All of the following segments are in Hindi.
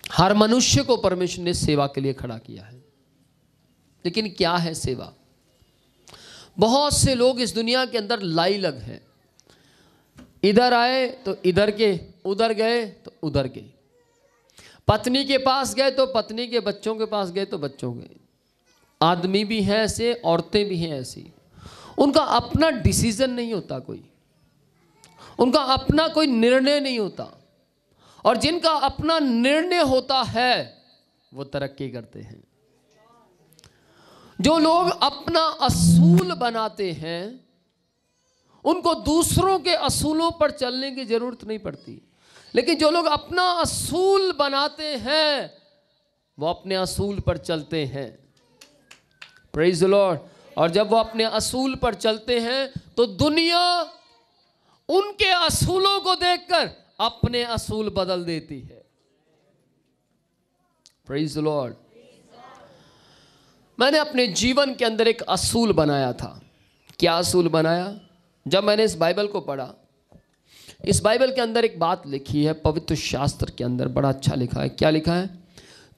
हर मनुष्य को परमेश्वर ने सेवा के लिए खड़ा किया है। लेकिन क्या है सेवा? बहुत से लोग इस दुनिया के अंदर लाइलग हैं। इधर आए तो इधर के, उधर गए तो उधर के, पत्नी के पास गए तो पत्नी के, बच्चों के पास गए तो बच्चों के। आदमी भी हैं ऐसे, औरतें भी हैं ऐसी। उनका अपना डिसीजन नहीं होता कोई, उनका अपना कोई निर्णय नहीं होता। और जिनका अपना निर्णय होता है वो तरक्की करते हैं। जो लोग अपना असूल बनाते हैं उनको दूसरों के असूलों पर चलने की जरूरत नहीं पड़ती। लेकिन जो लोग अपना असूल बनाते हैं वो अपने असूल पर चलते हैं। Praise the Lord. और जब वो अपने असूल पर चलते हैं तो दुनिया उनके असूलों को देखकर अपने असूल बदल देती है। Praise the Lord. मैंने अपने जीवन के अंदर एक असूल बनाया था। क्या असूल बनाया? जब मैंने इस बाइबल को पढ़ा, इस बाइबल के अंदर एक बात लिखी है, पवित्र शास्त्र के अंदर बड़ा अच्छा लिखा है। क्या लिखा है?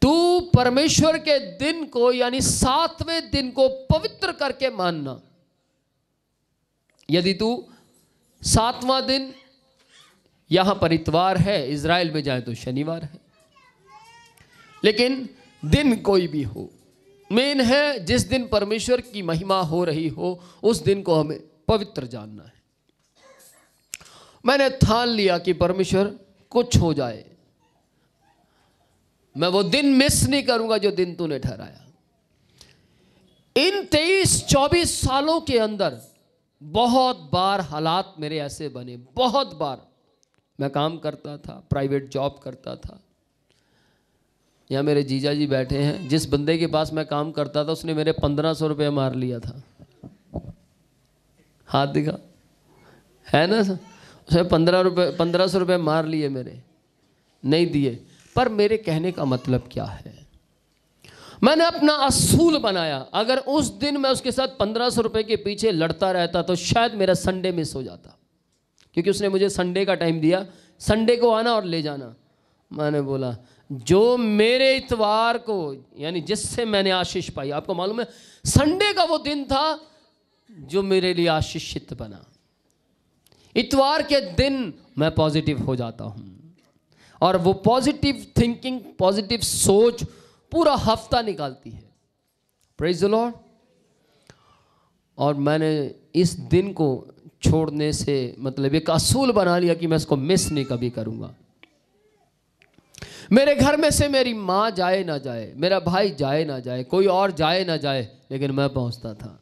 तू परमेश्वर के दिन को यानी 7वें दिन को पवित्र करके मानना। यदि तू 7वां दिन, यहां पर इतवार है, इजराइल में जाए तो शनिवार है, लेकिन दिन कोई भी हो, मेन है जिस दिन परमेश्वर की महिमा हो रही हो उस दिन को हमें पवित्र जानना है। मैंने ठान लिया कि परमेश्वर कुछ हो जाए, मैं वो दिन मिस नहीं करूंगा जो दिन तूने ठहराया। इन 23-24 सालों के अंदर बहुत बार हालात मेरे ऐसे बने, बहुत बार। मैं काम करता था, प्राइवेट जॉब करता था। यहाँ मेरे जीजा जी बैठे हैं, जिस बंदे के पास मैं काम करता था उसने मेरे 1500 रुपये मार लिया था। हाथ दिखा, है ना? उसने 1500 रुपये मार लिए मेरे, नहीं दिए। पर मेरे कहने का मतलब क्या है? मैंने अपना असूल बनाया। अगर उस दिन मैं उसके साथ 1500 रुपये के पीछे लड़ता रहता तो शायद मेरा संडे मिस हो जाता, क्योंकि उसने मुझे संडे का टाइम दिया, संडे को आना और ले जाना। मैंने बोला जो मेरे इतवार को यानी जिससे मैंने आशीष पाई, आपको मालूम है संडे का वो दिन था जो मेरे लिए आशीषित बना। इतवार के दिन मैं पॉजिटिव हो जाता हूं और वो पॉजिटिव थिंकिंग, पॉजिटिव सोच पूरा हफ्ता निकालती है। Praise the Lord. और मैंने इस दिन को छोड़ने से मतलब एक असूल बना लिया कि मैं इसको मिस नहीं कभी करूंगा। मेरे घर में से मेरी माँ जाए ना जाए, मेरा भाई जाए ना जाए, कोई और जाए ना जाए, लेकिन मैं पहुंचता था।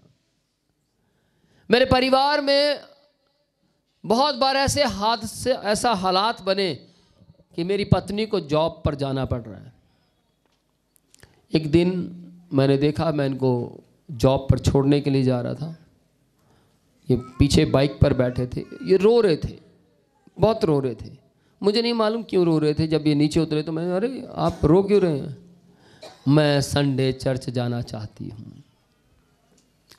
मेरे परिवार में बहुत बार ऐसे हादसे, ऐसा हालात बने कि मेरी पत्नी को जॉब पर जाना पड़ रहा है। एक दिन मैंने देखा, मैं इनको जॉब पर छोड़ने के लिए जा रहा था। ये पीछे बाइक पर बैठे थे, ये रो रहे थे, बहुत रो रहे थे। मुझे नहीं मालूम क्यों रो रहे थे। जब ये नीचे उतरे तो मैंने, अरे आप रो क्यों रहे हैं? मैं संडे चर्च जाना चाहती हूँ।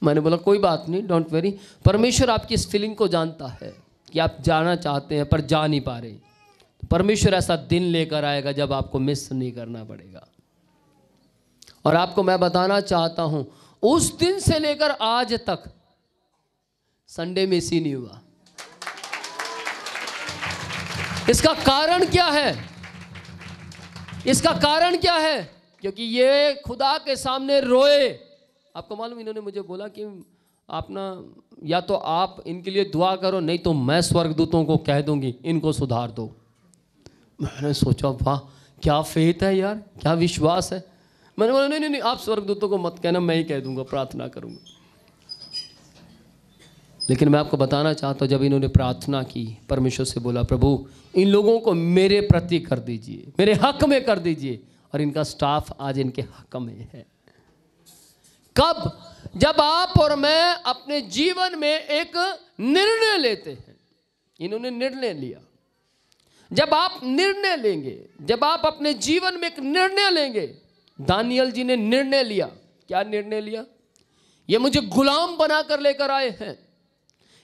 मैंने बोला कोई बात नहीं, डोंट वेरी, परमेश्वर आपकी इस फीलिंग को जानता है कि आप जाना चाहते हैं पर जा नहीं पा रहे। तो परमेश्वर ऐसा दिन लेकर आएगा जब आपको मिस नहीं करना पड़ेगा। और आपको मैं बताना चाहता हूं, उस दिन से लेकर आज तक संडे मिस ही नहीं हुआ। इसका कारण क्या है? इसका कारण क्या है? क्योंकि ये खुदा के सामने रोए। आपको मालूम, इन्होंने मुझे बोला कि आप ना, या तो आप इनके लिए दुआ करो, नहीं तो मैं स्वर्गदूतों को कह दूंगी इनको सुधार दो। मैंने सोचा वाह क्या फेथ है यार, क्या विश्वास है। मैंने बोला नहीं नहीं नहीं, आप स्वर्गदूतों को मत कहना, मैं ही कह दूंगा, प्रार्थना करूंगा। लेकिन मैं आपको बताना चाहता हूँ, जब इन्होंने प्रार्थना की, परमेश्वर से बोला प्रभु इन लोगों को मेरे प्रति कर दीजिए, मेरे हक में कर दीजिए। और इनका स्टाफ आज इनके हक में है। कब? जब आप और मैं अपने जीवन में एक निर्णय लेते हैं। इन्होंने निर्णय लिया। जब आप निर्णय लेंगे, जब आप अपने जीवन में एक निर्णय लेंगे, दानियल जी ने निर्णय लिया। क्या निर्णय लिया? ये मुझे गुलाम बनाकर लेकर आए हैं,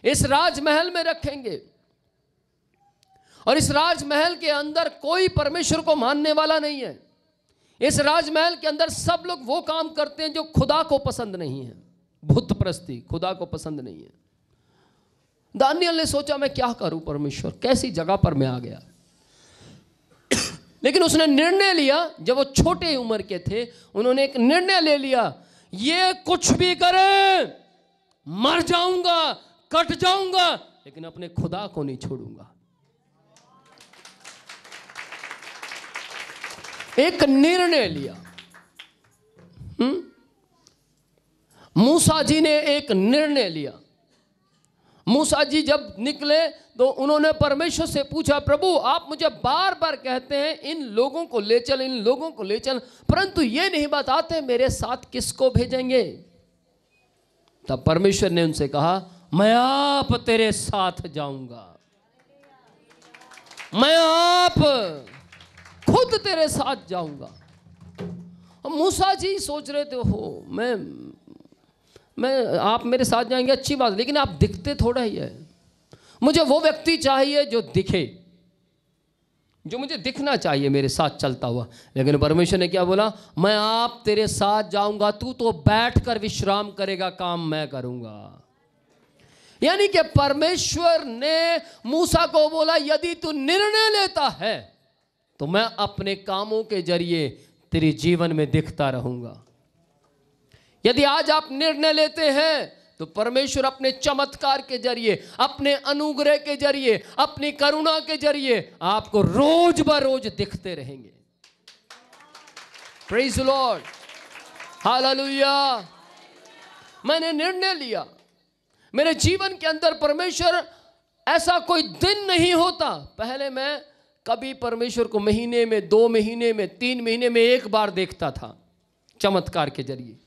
इस राजमहल में रखेंगे और इस राजमहल के अंदर कोई परमेश्वर को मानने वाला नहीं है। इस राजमहल के अंदर सब लोग वो काम करते हैं जो खुदा को पसंद नहीं है। भूत परस्ती खुदा को पसंद नहीं है। दानियल ने सोचा मैं क्या करूं परमेश्वर, कैसी जगह पर मैं आ गया। लेकिन उसने निर्णय लिया, जब वो छोटे उम्र के थे उन्होंने एक निर्णय ले लिया, ये कुछ भी करे, मर जाऊंगा, कट जाऊंगा, लेकिन अपने खुदा को नहीं छोड़ूंगा। एक निर्णय लिया। मूसा जी ने एक निर्णय लिया। मूसा जी जब निकले तो उन्होंने परमेश्वर से पूछा, प्रभु आप मुझे बार बार कहते हैं इन लोगों को ले चल, इन लोगों को ले चल, परंतु ये नहीं बताते मेरे साथ किसको भेजेंगे। तब परमेश्वर ने उनसे कहा, मैं आप तेरे साथ जाऊंगा, मैं आप खुद तेरे साथ जाऊंगा। मूसा जी सोच रहे थे, हो मैं आप मेरे साथ जाएंगे अच्छी बात, लेकिन आप दिखते थोड़ा ही है, मुझे वो व्यक्ति चाहिए जो दिखे, जो मुझे दिखना चाहिए मेरे साथ चलता हुआ। लेकिन परमेश्वर ने क्या बोला, मैं आप तेरे साथ जाऊंगा, तू तो बैठकर विश्राम करेगा, काम मैं करूंगा। यानी कि परमेश्वर ने मूसा को बोला, यदि तू निर्णय लेता है तो मैं अपने कामों के जरिए तेरे जीवन में दिखता रहूंगा। यदि आज आप निर्णय लेते हैं तो परमेश्वर अपने चमत्कार के जरिए, अपने अनुग्रह के जरिए, अपनी करुणा के जरिए आपको रोज ब रोज दिखते रहेंगे। Praise the Lord, hallelujah. मैंने निर्णय लिया, मेरे जीवन के अंदर परमेश्वर, ऐसा कोई दिन नहीं होता, पहले मैं कभी परमेश्वर को महीने में, 2 महीने में, 3 महीने में एक बार देखता था चमत्कार के जरिए।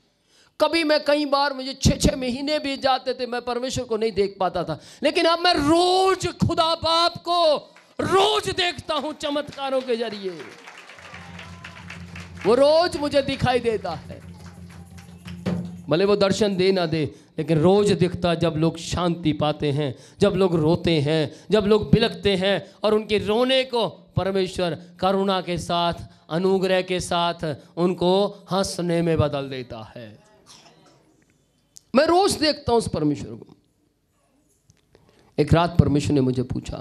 कभी मैं कई बार, मुझे 6-6 महीने बीत जाते थे, मैं परमेश्वर को नहीं देख पाता था। लेकिन अब मैं रोज खुदा बाप को रोज देखता हूं चमत्कारों के जरिए, वो रोज मुझे दिखाई देता है। भले वो दर्शन दे ना दे, लेकिन रोज दिखता। जब लोग शांति पाते हैं, जब लोग रोते हैं, जब लोग बिलखते हैं, और उनके रोने को परमेश्वर करुणा के साथ, अनुग्रह के साथ उनको हंसने में बदल देता है। मैं रोज देखता हूं उस परमेश्वर को। एक रात परमेश्वर ने मुझे पूछा,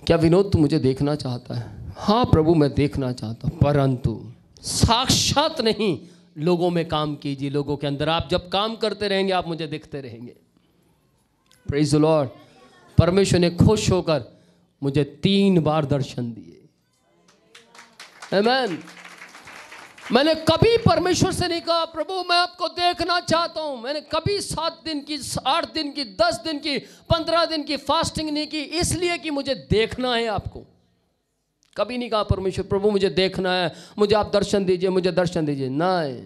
क्या विनोद तू मुझे देखना चाहता है? हाँ प्रभु मैं देखना चाहता हूं, परंतु साक्षात नहीं, लोगों में काम कीजिए, लोगों के अंदर। आप जब काम करते रहेंगे आप मुझे दिखते रहेंगे। Praise the Lord. परमेश्वर ने खुश होकर मुझे 3 बार दर्शन दिए। आमीन। मैंने कभी परमेश्वर से नहीं कहा प्रभु मैं आपको देखना चाहता हूं। मैंने कभी 7 दिन की, 8 दिन की, 10 दिन की, 15 दिन की फास्टिंग नहीं की, इसलिए कि मुझे देखना है आपको। कभी नहीं कहा परमेश्वर प्रभु मुझे देखना है, मुझे आप दर्शन दीजिए, मुझे दर्शन दीजिए। नहीं,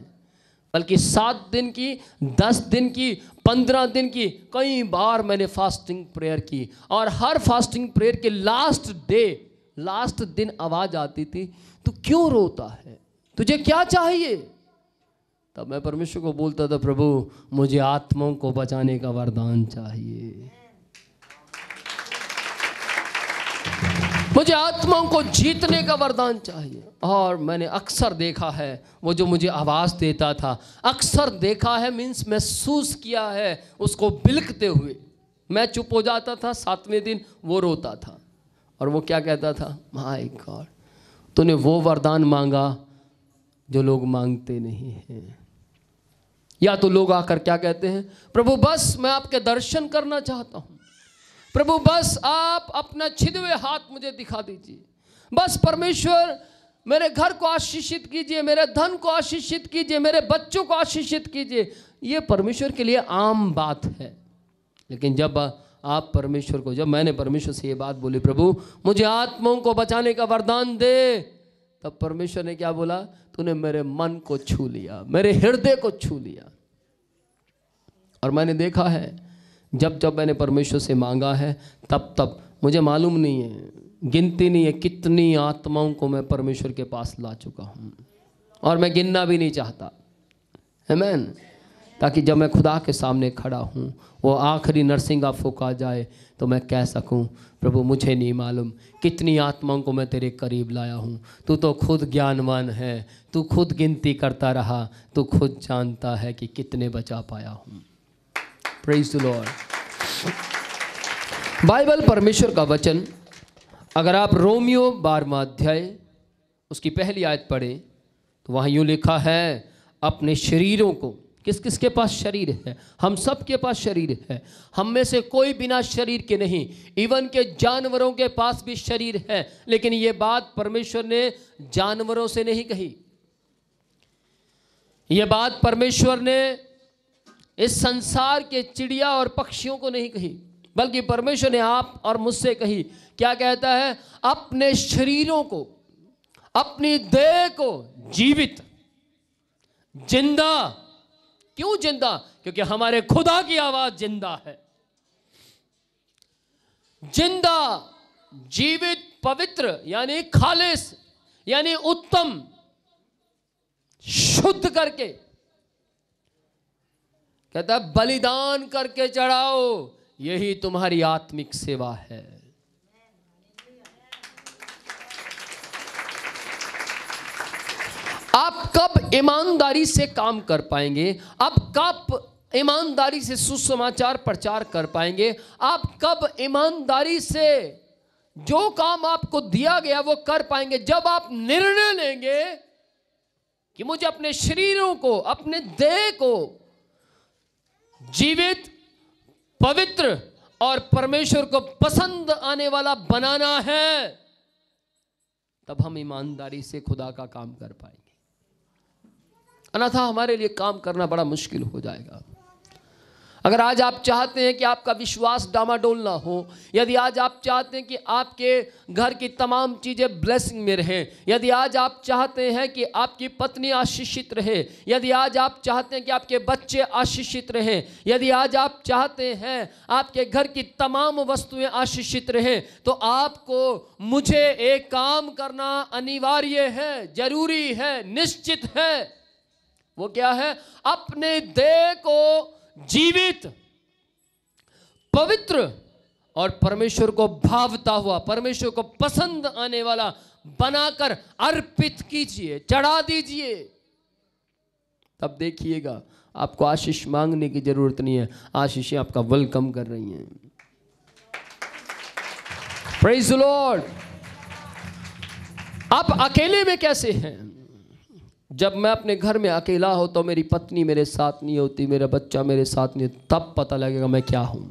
बल्कि 7 दिन की, 10 दिन की, 15 दिन की, कई बार मैंने फास्टिंग प्रेयर की। और हर फास्टिंग प्रेयर के लास्ट दिन आवाज आती थी, तू क्यों रोता है, तुझे क्या चाहिए? तब मैं परमेश्वर को बोलता था, प्रभु मुझे आत्माओं को बचाने का वरदान चाहिए, मुझे आत्माओं को जीतने का वरदान चाहिए। और मैंने अक्सर देखा है, वो जो मुझे आवाज़ देता था, अक्सर देखा है, मीन्स महसूस किया है उसको बिलखते हुए। मैं चुप हो जाता था, 7वें दिन वो रोता था, और वो क्या कहता था, माय गॉड तूने वो वरदान मांगा जो लोग मांगते नहीं हैं। या तो लोग आकर क्या कहते हैं, प्रभु बस मैं आपके दर्शन करना चाहता हूँ, प्रभु बस आप अपना छिदे हुए हाथ मुझे दिखा दीजिए, बस परमेश्वर मेरे घर को आशीषित कीजिए, मेरे धन को आशीषित कीजिए, मेरे बच्चों को आशीषित कीजिए। ये परमेश्वर के लिए आम बात है। लेकिन जब आप परमेश्वर को, जब मैंने परमेश्वर से ये बात बोली, प्रभु मुझे आत्माओं को बचाने का वरदान दे, तब परमेश्वर ने क्या बोला, तूने मेरे मन को छू लिया, मेरे हृदय को छू लिया। और मैंने देखा है, जब जब मैंने परमेश्वर से मांगा है, तब तब मुझे मालूम नहीं है, गिनती नहीं है कितनी आत्माओं को मैं परमेश्वर के पास ला चुका हूँ, और मैं गिनना भी नहीं चाहता। आमीन। ताकि जब मैं खुदा के सामने खड़ा हूँ, वो आखिरी नरसिंगा फूंका जाए तो मैं कह सकूँ, प्रभु मुझे नहीं मालूम कितनी आत्माओं को मैं तेरे करीब लाया हूँ। तू तो खुद ज्ञानवान है, तू खुद गिनती करता रहा, तू खुद जानता है कि कितने बचा पाया हूँ। Praise the Lord. बाइबल परमेश्वर का वचन, अगर आप रोमियो 12वां अध्याय उसकी पहली आयत पढ़ें तो वहाँ यूँ लिखा है, अपने शरीरों को, किस किस के पास शरीर है? हम सब के पास शरीर है। हम में से कोई बिना शरीर के नहीं, इवन के जानवरों के पास भी शरीर है। लेकिन ये बात परमेश्वर ने जानवरों से नहीं कही, ये बात परमेश्वर ने इस संसार के चिड़िया और पक्षियों को नहीं कही, बल्कि परमेश्वर ने आप और मुझसे कही। क्या कहता है? अपने शरीरों को, अपनी देह को जीवित, जिंदा। क्यों जिंदा? क्योंकि हमारे खुदा की आवाज जिंदा है। जिंदा, जीवित, पवित्र, यानी खालिस, यानी उत्तम, शुद्ध करके, कहता है बलिदान करके चढ़ाओ, यही तुम्हारी आत्मिक सेवा है। आप कब ईमानदारी से काम कर पाएंगे? आप कब ईमानदारी से सुसमाचार प्रचार कर पाएंगे? आप कब ईमानदारी से जो काम आपको दिया गया वो कर पाएंगे? जब आप निर्णय लेंगे कि मुझे अपने शरीरों को, अपने देह को जीवित, पवित्र और परमेश्वर को पसंद आने वाला बनाना है, तब हम ईमानदारी से खुदा का काम कर पाएंगे। अन्यथा हमारे लिए काम करना बड़ा मुश्किल हो जाएगा। अगर आज आप चाहते हैं कि आपका विश्वास डामाडोल ना हो, यदि आज आप चाहते हैं कि आपके घर की तमाम चीज़ें ब्लेसिंग में रहें, यदि आज आप चाहते हैं कि आपकी पत्नी आशीषित रहे, यदि आज आप चाहते हैं कि आपके बच्चे आशीषित रहें, यदि आज आप चाहते हैं आपके घर की तमाम वस्तुएं आशीषित रहें, तो आपको मुझे एक काम करना अनिवार्य है, जरूरी है, निश्चित है। वो क्या है? अपने देह को जीवित, पवित्र और परमेश्वर को भावता हुआ, परमेश्वर को पसंद आने वाला बनाकर अर्पित कीजिए, चढ़ा दीजिए। तब देखिएगा आपको आशीष मांगने की जरूरत नहीं है, आशीषें आपका वेलकम कर रही हैं। Praise the Lord. आप अकेले में कैसे हैं? जब मैं अपने घर में अकेला हो तो मेरी पत्नी मेरे साथ नहीं होती, मेरा बच्चा मेरे साथ नहीं, तब पता लगेगा मैं क्या हूं,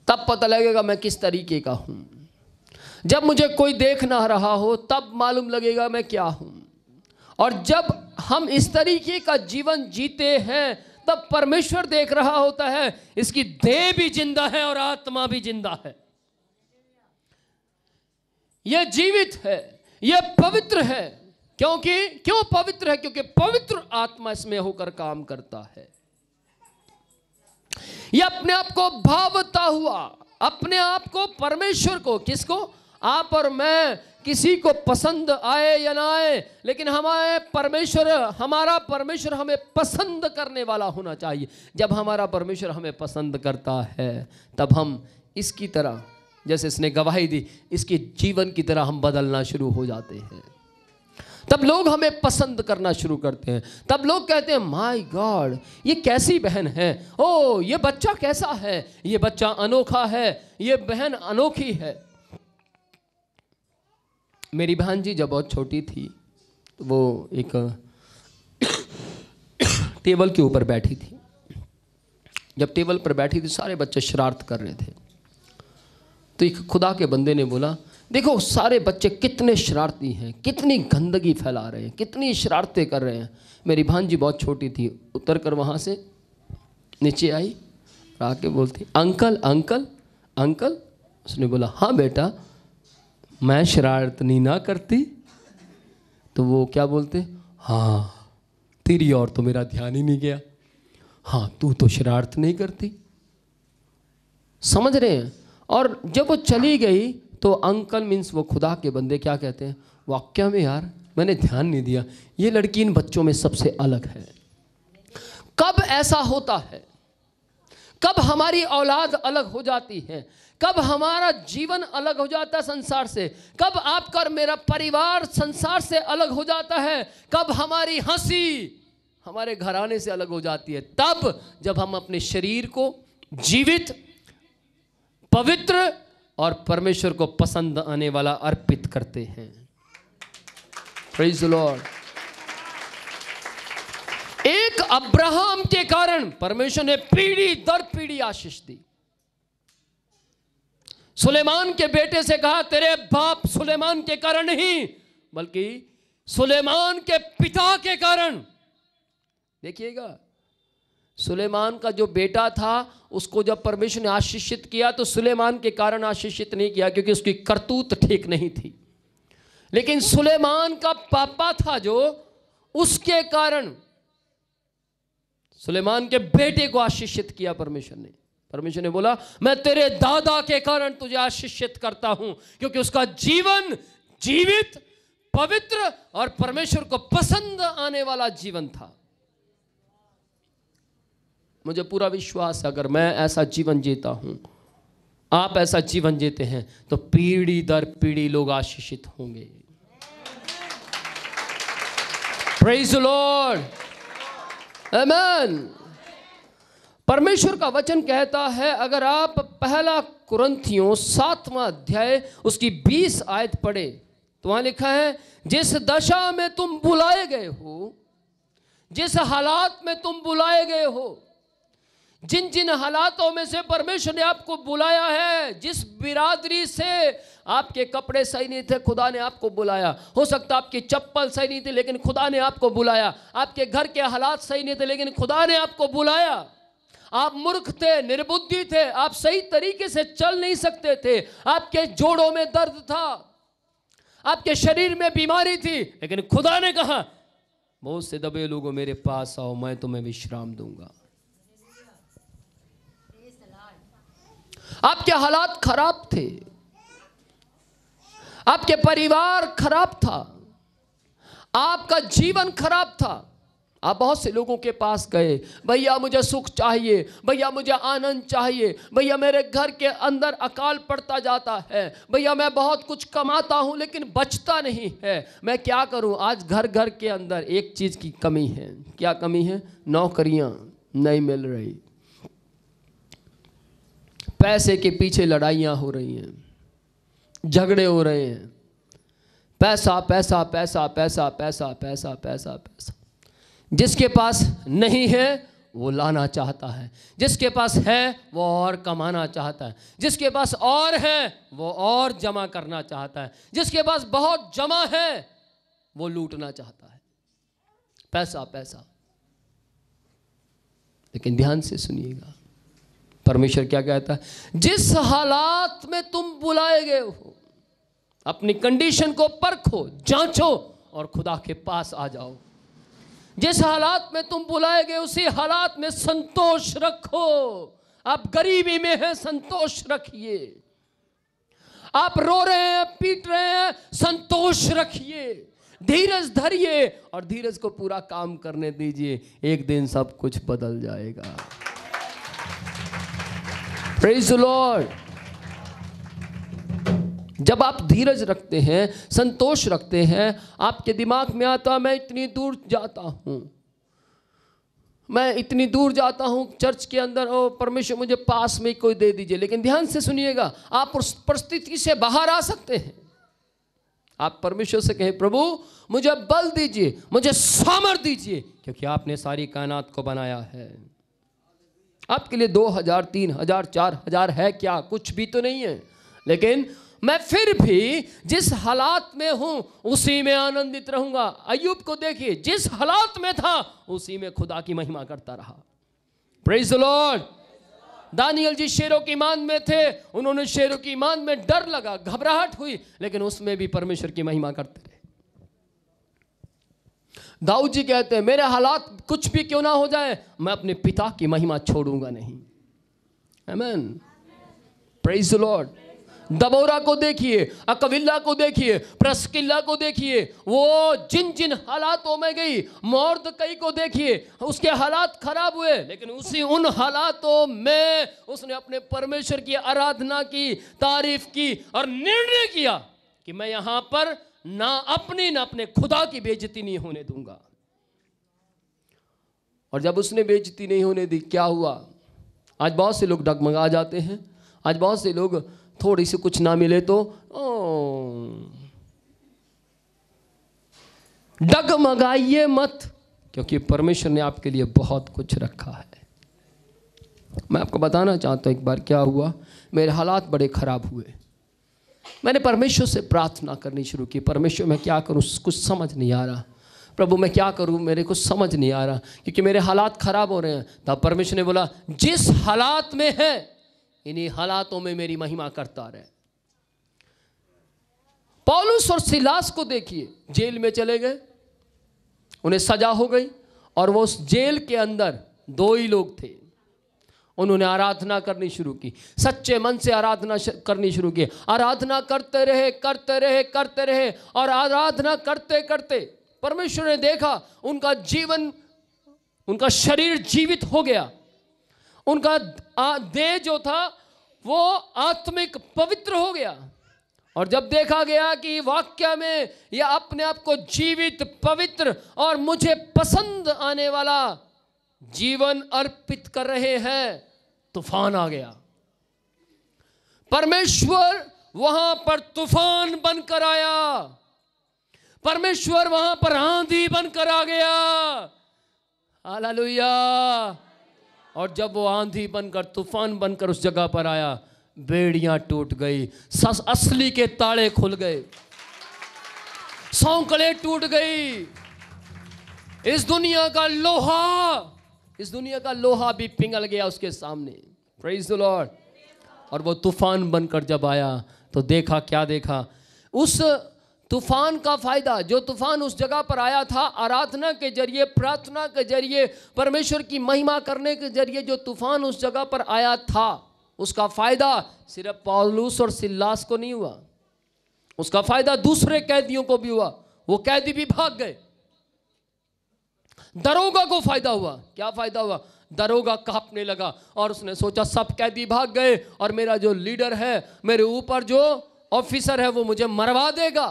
तब पता लगेगा मैं किस तरीके का हूं। जब मुझे कोई देख ना रहा हो तब मालूम लगेगा मैं क्या हूं। और जब हम इस तरीके का जीवन जीते हैं तब परमेश्वर देख रहा होता है, इसकी देह भी जिंदा है और आत्मा भी जिंदा है, यह जीवित है, यह पवित्र है। क्यों पवित्र है? क्योंकि पवित्र आत्मा इसमें होकर काम करता है। यह अपने आप को भावता हुआ, अपने आप को, परमेश्वर को, किसको? आप और मैं, किसी को पसंद आए या ना आए, लेकिन हमारा परमेश्वर हमें पसंद करने वाला होना चाहिए। जब हमारा परमेश्वर हमें पसंद करता है तब हम इसकी तरह, जैसे इसने गवाही दी, इसके जीवन की तरह हम बदलना शुरू हो जाते हैं। तब लोग हमें पसंद करना शुरू करते हैं। तब लोग कहते हैं माय गॉड, ये कैसी बहन है, ओ ये बच्चा कैसा है, ये बच्चा अनोखा है, ये बहन अनोखी है। मेरी बहन जी जब बहुत छोटी थी तो वो एक टेबल के ऊपर बैठी थी। जब टेबल पर बैठी थी सारे बच्चे शरारत कर रहे थे, तो एक खुदा के बंदे ने बोला, देखो सारे बच्चे कितने शरारती हैं, कितनी गंदगी फैला रहे हैं, कितनी शरारतें कर रहे हैं। मेरी भांजी बहुत छोटी थी, उतर कर वहाँ से नीचे आई, आके बोलती अंकल अंकल अंकल। उसने बोला हाँ बेटा, मैं शरारत नहीं ना करती। तो वो क्या बोलते, हाँ तेरी और तो मेरा ध्यान ही नहीं गया, हाँ तू तो शरारत नहीं करती। समझ रहे हैं? और जब वो चली गई तो अंकल मीन्स वो खुदा के बंदे क्या कहते हैं, वाकई में यार मैंने ध्यान नहीं दिया, ये लड़की इन बच्चों में सबसे अलग है। कब ऐसा होता है, कब हमारी औलाद अलग हो जाती है, कब हमारा जीवन अलग हो जाता है संसार से, कब आपका और मेरा परिवार संसार से अलग हो जाता है, कब हमारी हंसी हमारे घराने से अलग हो जाती है, तब जब हम अपने शरीर को जीवित, पवित्र और परमेश्वर को पसंद आने वाला अर्पित करते हैं। Praise the Lord. एक अब्राहम के कारण परमेश्वर ने पीढ़ी दर पीढ़ी आशीष दी। सुलेमान के बेटे से कहा तेरे बाप सुलेमान के कारण नहीं, बल्कि सुलेमान के पिता के कारण। देखिएगा, सुलेमान का जो बेटा था उसको जब परमेश्वर ने आशीषित किया तो सुलेमान के कारण आशीषित नहीं किया, क्योंकि उसकी करतूत ठीक नहीं थी, लेकिन सुलेमान का पापा था जो, उसके कारण सुलेमान के बेटे को आशीषित किया परमेश्वर ने। परमेश्वर ने बोला मैं तेरे दादा के कारण तुझे आशीषित करता हूं, क्योंकि उसका जीवन जीवित, पवित्र और परमेश्वर को पसंद आने वाला जीवन था। मुझे पूरा विश्वास है अगर मैं ऐसा जीवन जीता हूं, आप ऐसा जीवन जीते हैं, तो पीढ़ी दर पीढ़ी लोग आशीषित होंगे। प्रेज़ द लॉर्ड, आमीन। परमेश्वर का वचन कहता है, अगर आप पहला कुरिन्थियों 7वां अध्याय उसकी 20 आयत पढ़े तो वहां लिखा है, जिस दशा में तुम बुलाए गए हो, जिस हालात में तुम बुलाए गए हो, जिन जिन हालातों में से परमेश्वर ने आपको बुलाया है, जिस बिरादरी से आपके कपड़े सही नहीं थे खुदा ने आपको बुलाया, हो सकता आपकी चप्पल सही नहीं थी लेकिन खुदा ने आपको बुलाया, आपके घर के हालात सही नहीं थे लेकिन खुदा ने आपको बुलाया, आप मूर्ख थे, निर्बुद्धि थे, आप सही तरीके से चल नहीं सकते थे, आपके जोड़ों में दर्द था, आपके शरीर में बीमारी थी, लेकिन खुदा ने कहा बहुत से दबे लोगों मेरे पास आओ, मैं तुम्हें विश्राम दूंगा। आपके हालात खराब थे, आपके परिवार खराब था, आपका जीवन खराब था, आप बहुत से लोगों के पास गए, भैया मुझे सुख चाहिए, भैया मुझे आनंद चाहिए, भैया मेरे घर के अंदर अकाल पड़ता जाता है, भैया मैं बहुत कुछ कमाता हूं लेकिन बचता नहीं है, मैं क्या करूं। आज घर घर के अंदर एक चीज की कमी है। क्या कमी है? नौकरियां नहीं मिल रही, पैसे के पीछे लड़ाइयाँ हो रही हैं, झगड़े हो रहे हैं, पैसा पैसा पैसा पैसा पैसा पैसा पैसा पैसा। जिसके पास नहीं है वो लाना चाहता है, जिसके पास है वो और कमाना चाहता है, जिसके पास और है वो और जमा करना चाहता है, जिसके पास बहुत जमा है वो लूटना चाहता है। पैसा पैसा। लेकिन ध्यान से सुनिएगा, परमेश्वर क्या कहता है, जिस हालात में तुम बुलाए गए हो, अपनी कंडीशन को परखो, जांचो और खुदा के पास आ जाओ। जिस हालात में तुम बुलाए गए उसी हालात में संतोष रखो। आप गरीबी में हैं, संतोष रखिए। आप रो रहे हैं, पीट रहे हैं, संतोष रखिए, धीरज धरिए और धीरज को पूरा काम करने दीजिए। एक दिन सब कुछ बदल जाएगा। Praise the Lord. जब आप धीरज रखते हैं, संतोष रखते हैं, आपके दिमाग में आता मैं इतनी दूर जाता हूं, मैं इतनी दूर जाता हूं चर्च के अंदर, ओ परमेश्वर मुझे पास में कोई दे दीजिए। लेकिन ध्यान से सुनिएगा, आप उस परिस्थिति से बाहर आ सकते हैं। आप परमेश्वर से कहें, प्रभु मुझे बल दीजिए, मुझे सामर्थ दीजिए, क्योंकि आपने सारी कायनात को बनाया है। आपके लिए 2000 3000 4000 है क्या? कुछ भी तो नहीं है। लेकिन मैं फिर भी जिस हालात में हूं उसी में आनंदित रहूंगा। अय्यूब को देखिए, जिस हालात में था उसी में खुदा की महिमा करता रहा। Praise the Lord. दानियल जी शेरों की मान में थे, उन्होंने शेरों की मान में डर लगा, घबराहट हुई, लेकिन उसमें भी परमेश्वर की महिमा करते रहे। दाऊद जी कहते हैं, मेरे हालात कुछ भी क्यों ना हो जाए, मैं अपने पिता की महिमा छोड़ूंगा नहीं। आमीन। Praise the Lord. दबोरा को देखिए, अकविला को देखिए, प्रिस्किल्ला को देखिए, वो जिन जिन हालातों में गई। मोर्दकई को देखिए, उसके हालात खराब हुए, लेकिन उसी उन हालातों में उसने अपने परमेश्वर की आराधना की, तारीफ की और निर्णय किया कि मैं यहां पर ना अपने खुदा की बेइज्जती नहीं होने दूंगा। और जब उसने बेइज्जती नहीं होने दी, क्या हुआ? आज बहुत से लोग डगमगा जाते हैं। आज बहुत से लोग थोड़ी सी कुछ ना मिले तो डगमगाइए मत, क्योंकि परमेश्वर ने आपके लिए बहुत कुछ रखा है। मैं आपको बताना चाहता हूं, एक बार क्या हुआ, मेरे हालात बड़े खराब हुए। मैंने परमेश्वर से प्रार्थना करनी शुरू की, परमेश्वर मैं क्या करूं, कुछ समझ नहीं आ रहा। प्रभु मैं क्या करूं, मेरे को समझ नहीं आ रहा, क्योंकि मेरे हालात खराब हो रहे हैं। तब परमेश्वर ने बोला, जिस हालात में है इन्हीं हालातों में मेरी महिमा करता रहे। पौलुस और सिलास को देखिए, जेल में चले गए, उन्हें सजा हो गई, और वो उस जेल के अंदर दो ही लोग थे। उन्होंने आराधना करनी शुरू की, सच्चे मन से आराधना करनी शुरू की। आराधना करते रहे, और आराधना करते करते परमेश्वर ने देखा उनका जीवन, उनका शरीर जीवित हो गया। उनका देह जो था वो आत्मिक पवित्र हो गया। और जब देखा गया कि वाक्य में यह अपने आप को जीवित, पवित्र और मुझे पसंद आने वाला जीवन अर्पित कर रहे हैं, तूफान आ गया। परमेश्वर वहां पर तूफान बनकर आया, परमेश्वर वहां पर आंधी बनकर आ गया। हालेलुया। और जब वो आंधी बनकर, तूफान बनकर उस जगह पर आया, बेड़ियां टूट गई, असली के ताले खुल गए, सौंकड़े टूट गई। इस दुनिया का लोहा भी पिघल गया उसके सामने। Praise the Lord. और वो तूफान बनकर जब आया तो देखा, क्या देखा? उस तूफान का फायदा, जो तूफान उस जगह पर आया था, आराधना के जरिए, प्रार्थना के जरिए, परमेश्वर की महिमा करने के जरिए जो तूफान उस जगह पर आया था, उसका फायदा सिर्फ पौलुस और सिलास को नहीं हुआ, उसका फायदा दूसरे कैदियों को भी हुआ। वो कैदी भी भाग गए। दरोगा को फायदा हुआ। क्या फायदा हुआ? दरोगा कांपने लगा और उसने सोचा सब कैदी भाग गए और मेरा जो लीडर है, मेरे ऊपर जो ऑफिसर है, वो मुझे मरवा देगा।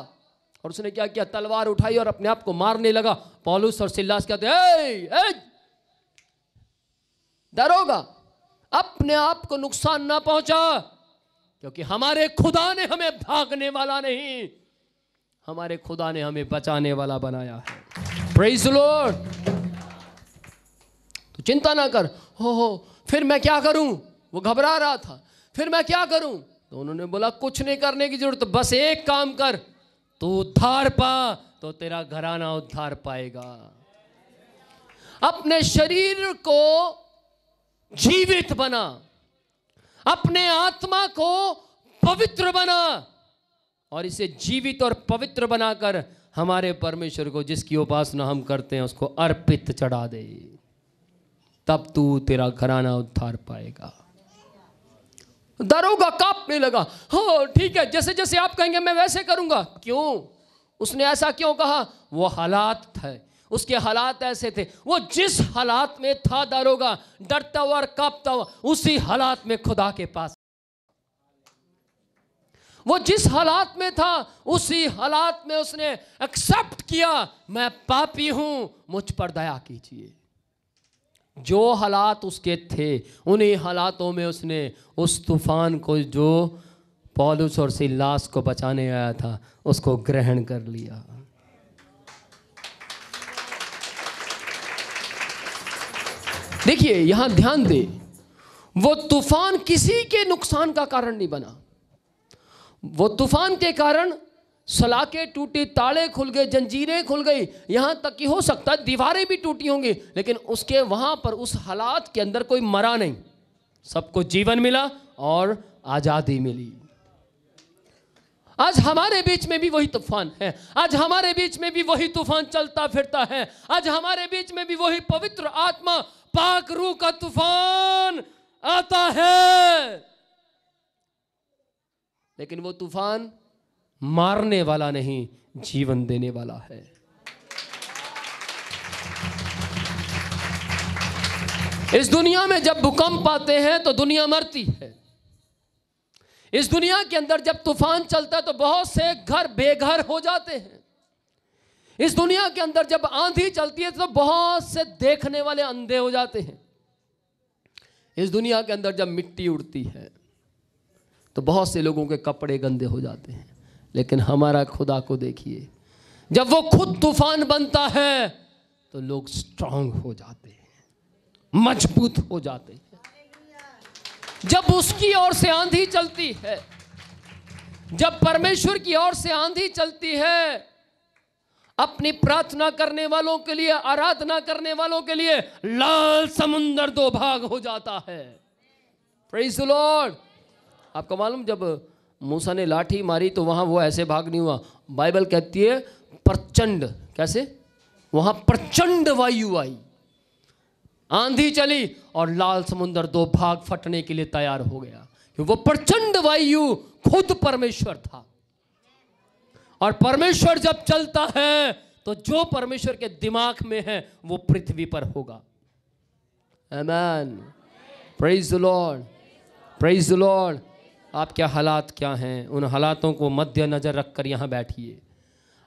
और उसने क्या किया? तलवार उठाई और अपने आप को मारने लगा। पौलुस और सिलास कहते, ए दरोगा, अपने आप को नुकसान ना पहुंचा, क्योंकि हमारे खुदा ने हमें भागने वाला नहीं, हमारे खुदा ने हमें बचाने वाला बनाया है। Praise the Lord. तो चिंता ना कर। हो फिर मैं क्या करूं? वो घबरा रहा था, फिर मैं क्या करूं? तो उन्होंने बोला कुछ नहीं करने की जरूरत, बस एक काम कर, तू उद्धार पा तो तेरा घराना उद्धार पाएगा। अपने शरीर को जीवित बना, अपने आत्मा को पवित्र बना, और इसे जीवित और पवित्र बनाकर हमारे परमेश्वर को, जिसकी उपासना हम करते हैं, उसको अर्पित चढ़ा दे, तब तू तेरा घराना उद्धार पाएगा। दरोगा कांपने लगा। हो ठीक है, जैसे जैसे आप कहेंगे मैं वैसे करूंगा। क्यों? उसने ऐसा क्यों कहा? वो हालात थे, उसके हालात ऐसे थे। वो जिस हालात में था दरोगा, डरता हुआ और कांपता हुआ, उसी हालात में खुदा के पास, वो जिस हालात में था उसी हालात में उसने एक्सेप्ट किया, मैं पापी हूं, मुझ पर दया कीजिए। जो हालात उसके थे, उन्हीं हालातों में उसने उस तूफान को, जो पौलुस और सिलास को बचाने आया था, उसको ग्रहण कर लिया। देखिए यहां ध्यान दे, वो तूफान किसी के नुकसान का कारण नहीं बना। वो तूफान के कारण सलाखें टूटी, ताले खुल गए, जंजीरें खुल गई, यहां तक कि हो सकता है दीवारें भी टूटी होंगी, लेकिन उसके वहां पर उस हालात के अंदर कोई मरा नहीं, सबको जीवन मिला और आजादी मिली। आज हमारे बीच में भी वही तूफान है, आज हमारे बीच में भी वही तूफान चलता फिरता है, आज हमारे बीच में भी वही पवित्र आत्मा, पाक रूह का तूफान आता है। लेकिन वो तूफान मारने वाला नहीं, जीवन देने वाला है। इस दुनिया में जब भूकंप आते हैं तो दुनिया मरती है। इस दुनिया के अंदर जब तूफान चलता है तो बहुत से घर बेघर हो जाते हैं। इस दुनिया के अंदर जब आंधी चलती है तो बहुत से देखने वाले अंधे हो जाते हैं। इस दुनिया के अंदर जब मिट्टी उड़ती है तो बहुत से लोगों के कपड़े गंदे हो जाते हैं। लेकिन हमारा खुदा को देखिए, जब वो खुद तूफान बनता है तो लोग स्ट्रांग हो जाते हैं, मजबूत हो जाते हैं। जब उसकी ओर से आंधी चलती है, जब परमेश्वर की ओर से आंधी चलती है, अपनी प्रार्थना करने वालों के लिए, आराधना करने वालों के लिए लाल समुंदर दो भाग हो जाता है। Praise the Lord. आपको मालूम, जब मूसा ने लाठी मारी तो वहां वो ऐसे भाग नहीं हुआ। बाइबल कहती है प्रचंड, कैसे, वहां प्रचंड वायु आई, आंधी चली और लाल समुंदर दो भाग फटने के लिए तैयार हो गया। वो प्रचंड वायु खुद परमेश्वर था। और परमेश्वर जब चलता है तो जो परमेश्वर के दिमाग में है वो पृथ्वी पर होगा। आमीन। Praise the Lord, praise the Lord. आपके हालात क्या हैं, उन हालातों को मद्देनजर रखकर यहाँ बैठिए।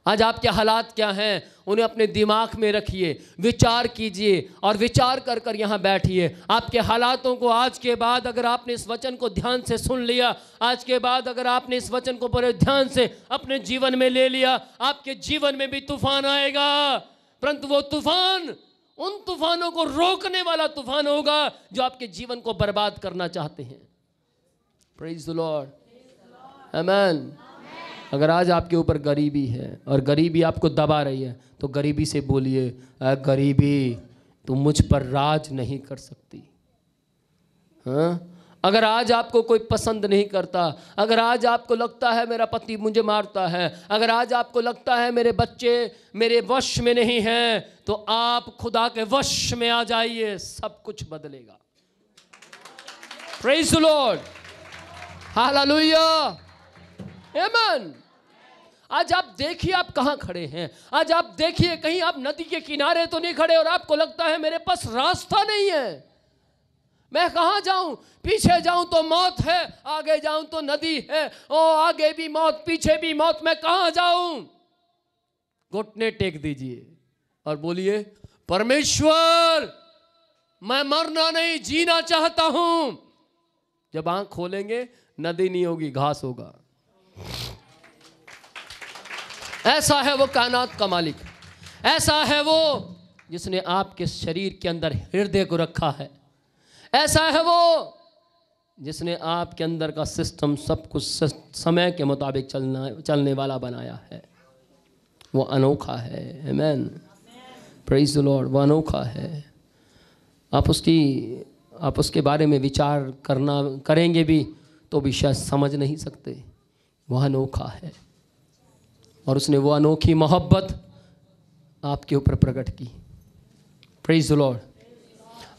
आज आपके हालात क्या हैं, उन्हें अपने दिमाग में रखिए, विचार कीजिए और विचार कर कर यहाँ बैठिए। आपके हालातों को आज के बाद अगर आपने इस वचन को ध्यान से सुन लिया, आज के बाद अगर आपने इस वचन को बड़े ध्यान से अपने जीवन में ले लिया, आपके जीवन में भी तूफान आएगा, परंतु वो तूफान उन तूफानों को रोकने वाला तूफान होगा जो आपके जीवन को बर्बाद करना चाहते हैं। प्रेज द लॉर्ड, आमीन। अगर आज आपके ऊपर गरीबी है और गरीबी आपको दबा रही है तो गरीबी से बोलिए, गरीबी तुम मुझ पर राज नहीं कर सकती। हाँ, अगर आज आपको कोई पसंद नहीं करता, अगर आज आपको लगता है मेरा पति मुझे मारता है, अगर आज आपको लगता है मेरे बच्चे मेरे वश में नहीं हैं, तो आप खुदा के वश में आ जाइए, सब कुछ बदलेगा। प्रेज द लॉर्ड, हालेलुया, आमीन। आज आप देखिए आप कहाँ खड़े हैं। आज आप देखिए कहीं आप नदी के किनारे तो नहीं खड़े और आपको लगता है मेरे पास रास्ता नहीं है, मैं कहाँ जाऊं, पीछे जाऊं तो मौत है, आगे जाऊं तो नदी है, ओ आगे भी मौत पीछे भी मौत, मैं कहाँ जाऊं। घुटने टेक दीजिए और बोलिए, परमेश्वर मैं मरना नहीं जीना चाहता हूं। जब आंख खोलेंगे नदी नहीं होगी, घास होगा। ऐसा है वो कायनात का मालिक, ऐसा है वो जिसने आपके शरीर के अंदर हृदय को रखा है, ऐसा है वो जिसने आपके अंदर का सिस्टम सब कुछ समय के मुताबिक चलने वाला बनाया है। वो अनोखा है। आमीन। Praise the Lord. वो अनोखा है। आप उसके बारे में विचार करेंगे भी तो भी शायद समझ नहीं सकते। वह अनोखा है और उसने वो अनोखी मोहब्बत आपके ऊपर प्रकट की। Praise the Lord.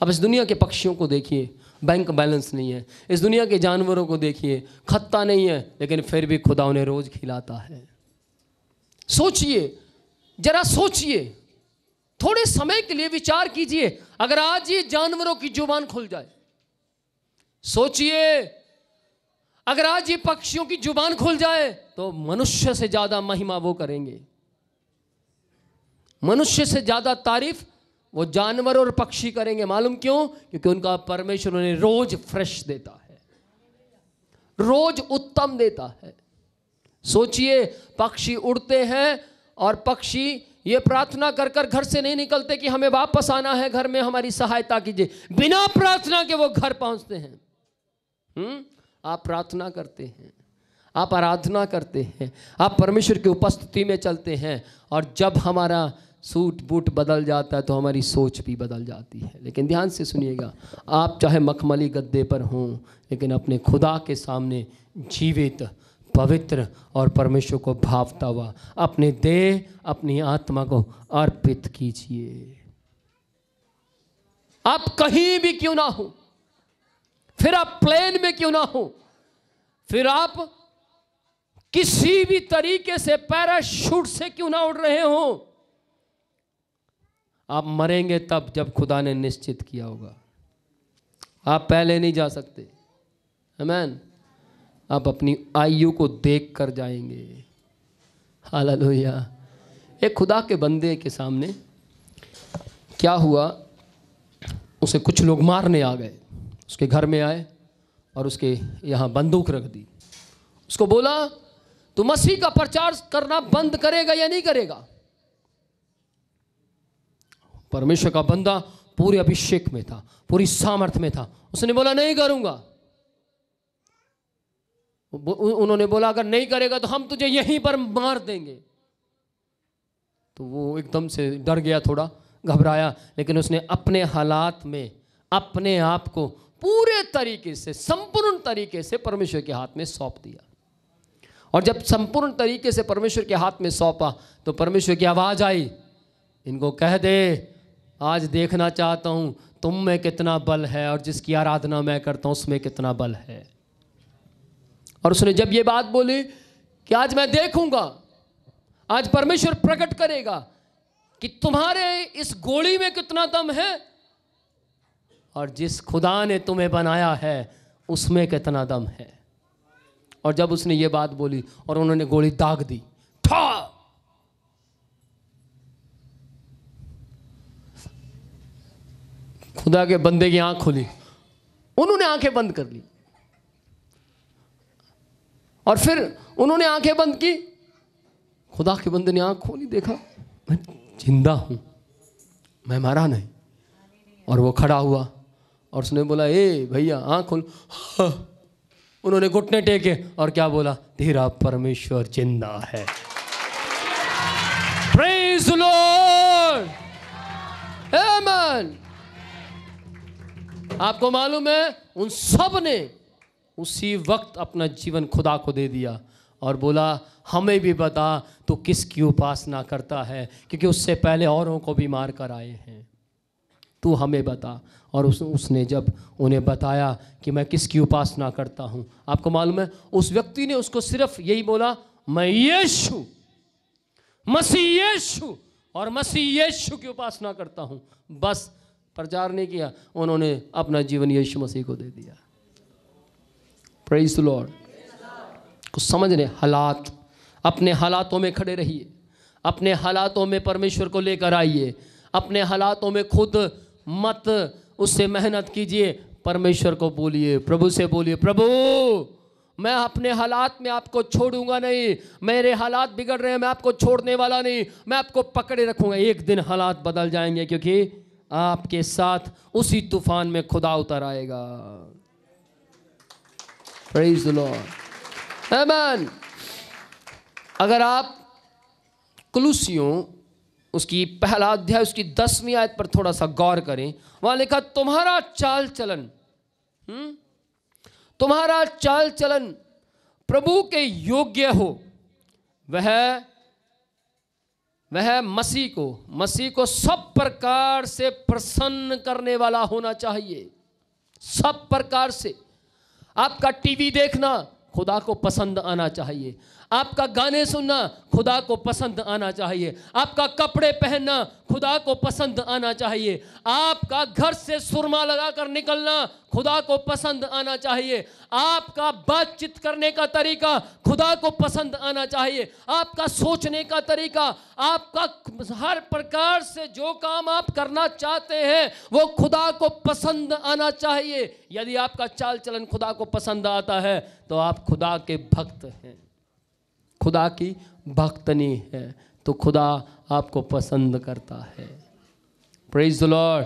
अब इस दुनिया के पक्षियों को देखिए, बैंक बैलेंस नहीं है। इस दुनिया के जानवरों को देखिए, खत्ता नहीं है, लेकिन फिर भी खुदा उन्हें रोज खिलाता है। सोचिए, जरा सोचिए, थोड़े समय के लिए विचार कीजिए। अगर आज ये जानवरों की जुबान खुल जाए, सोचिए अगर आज ये पक्षियों की जुबान खुल जाए तो मनुष्य से ज्यादा महिमा वो करेंगे, मनुष्य से ज्यादा तारीफ वो जानवर और पक्षी करेंगे। मालूम क्यों? क्योंकि उनका परमेश्वर उन्हें रोज फ्रेश देता है, रोज उत्तम देता है। सोचिए, पक्षी उड़ते हैं और पक्षी ये प्रार्थना कर कर घर से नहीं निकलते कि हमें वापस आना है, घर में हमारी सहायता कीजिए। बिना प्रार्थना के वो घर पहुंचते हैं। आप प्रार्थना करते हैं, आप आराधना करते हैं, आप परमेश्वर की उपस्थिति में चलते हैं, और जब हमारा सूट बूट बदल जाता है तो हमारी सोच भी बदल जाती है। लेकिन ध्यान से सुनिएगा, आप चाहे मखमली गद्दे पर हों, लेकिन अपने खुदा के सामने जीवित, पवित्र और परमेश्वर को भावता हुआ अपने देह, अपनी आत्मा को अर्पित कीजिए। आप कहीं भी क्यों ना हो, फिर आप प्लेन में क्यों ना हो, फिर आप किसी भी तरीके से पैराशूट से क्यों ना उड़ रहे हो, आप मरेंगे तब जब खुदा ने निश्चित किया होगा। आप पहले नहीं जा सकते। आमीन। आप अपनी आयु को देख कर जाएंगे। हालेलुया। एक खुदा के बंदे के सामने क्या हुआ, उसे कुछ लोग मारने आ गए, उसके घर में आए और उसके यहाँ बंदूक रख दी। उसको बोला तू मसीह का प्रचार करना बंद करेगा या नहीं करेगा। परमेश्वर का बंदा पूरे अभिषेक में था, पूरी सामर्थ में था। उसने बोला नहीं करूंगा। उन्होंने बोला अगर नहीं करेगा तो हम तुझे यहीं पर मार देंगे। तो वो एकदम से डर गया, थोड़ा घबराया, लेकिन उसने अपने हालात में अपने आप को पूरे तरीके से, संपूर्ण तरीके से परमेश्वर के हाथ में सौंप दिया। और जब संपूर्ण तरीके से परमेश्वर के हाथ में सौंपा तो परमेश्वर की आवाज़ आई, इनको कह दे आज देखना चाहता हूं तुम में कितना बल है और जिसकी आराधना मैं करता हूं उसमें कितना बल है। और उसने जब ये बात बोली कि आज मैं देखूंगा, आज परमेश्वर प्रकट करेगा कि तुम्हारे इस गोली में कितना दम है और जिस खुदा ने तुम्हें बनाया है उसमें कितना दम है। और जब उसने ये बात बोली और उन्होंने गोली दाग दी, ठा, खुदा के बंदे की आंख खुली, उन्होंने आंखें बंद कर ली। और फिर उन्होंने आंखें बंद की, खुदा के बंदे ने आंख खोली, देखा मैं जिंदा हूं, मैं मरा नहीं। और वो खड़ा हुआ और उसने बोला ए भैया आंख खोल। हाँ। उन्होंने घुटने टेके और क्या बोला, तेरा परमेश्वर जिंदा है। Praise the Lord. आमीन। आपको मालूम है उन सब ने उसी वक्त अपना जीवन खुदा को दे दिया और बोला हमें भी बता तू किसकी उपासना करता है, क्योंकि उससे पहले औरों को भी मार कर आए हैं, तू हमें बता। और उसने जब उन्हें बताया कि मैं किसकी उपासना करता हूँ, आपको मालूम है उस व्यक्ति ने उसको सिर्फ यही बोला, मैं यीशु, मसीह यीशु और मसीह यीशु की उपासना करता हूँ। बस प्रचार नहीं किया, उन्होंने अपना जीवन यीशु मसीह को दे दिया। Praise the Lord. कुछ समझने, हालात, अपने हालातों में खड़े रहिए, अपने हालातों में परमेश्वर को लेकर आइए, अपने हालातों में खुद मत उससे मेहनत कीजिए, परमेश्वर को बोलिए, प्रभु से बोलिए, प्रभु मैं अपने हालात में आपको छोड़ूंगा नहीं, मेरे हालात बिगड़ रहे हैं, मैं आपको छोड़ने वाला नहीं, मैं आपको पकड़े रखूंगा। एक दिन हालात बदल जाएंगे क्योंकि आपके साथ उसी तूफान में खुदा उतर आएगा। Praise the Lord. आमीन। अगर आप कुलुसियों उसकी पहला अध्याय उसकी 10वीं आयत पर थोड़ा सा गौर करें, वहां लिखा तुम्हारा चाल चलन, तुम्हारा चाल चलन प्रभु के योग्य हो, वह मसीह को सब प्रकार से प्रसन्न करने वाला होना चाहिए। सब प्रकार से। आपका टीवी देखना खुदा को पसंद आना चाहिए, आपका गाने सुनना खुदा को पसंद आना चाहिए, आपका कपड़े पहनना खुदा को पसंद आना चाहिए, आपका घर से सुरमा लगाकर निकलना खुदा को पसंद आना चाहिए, आपका बातचीत करने का तरीका खुदा को पसंद आना चाहिए, आपका सोचने का तरीका, आपका हर प्रकार से जो काम आप करना चाहते हैं वो खुदा को पसंद आना चाहिए। यदि आपका चाल चलन खुदा को पसंद आता है तो आप खुदा के भक्त हैं, खुदा की भक्तनी है, तो खुदा आपको पसंद करता है। Praise the Lord.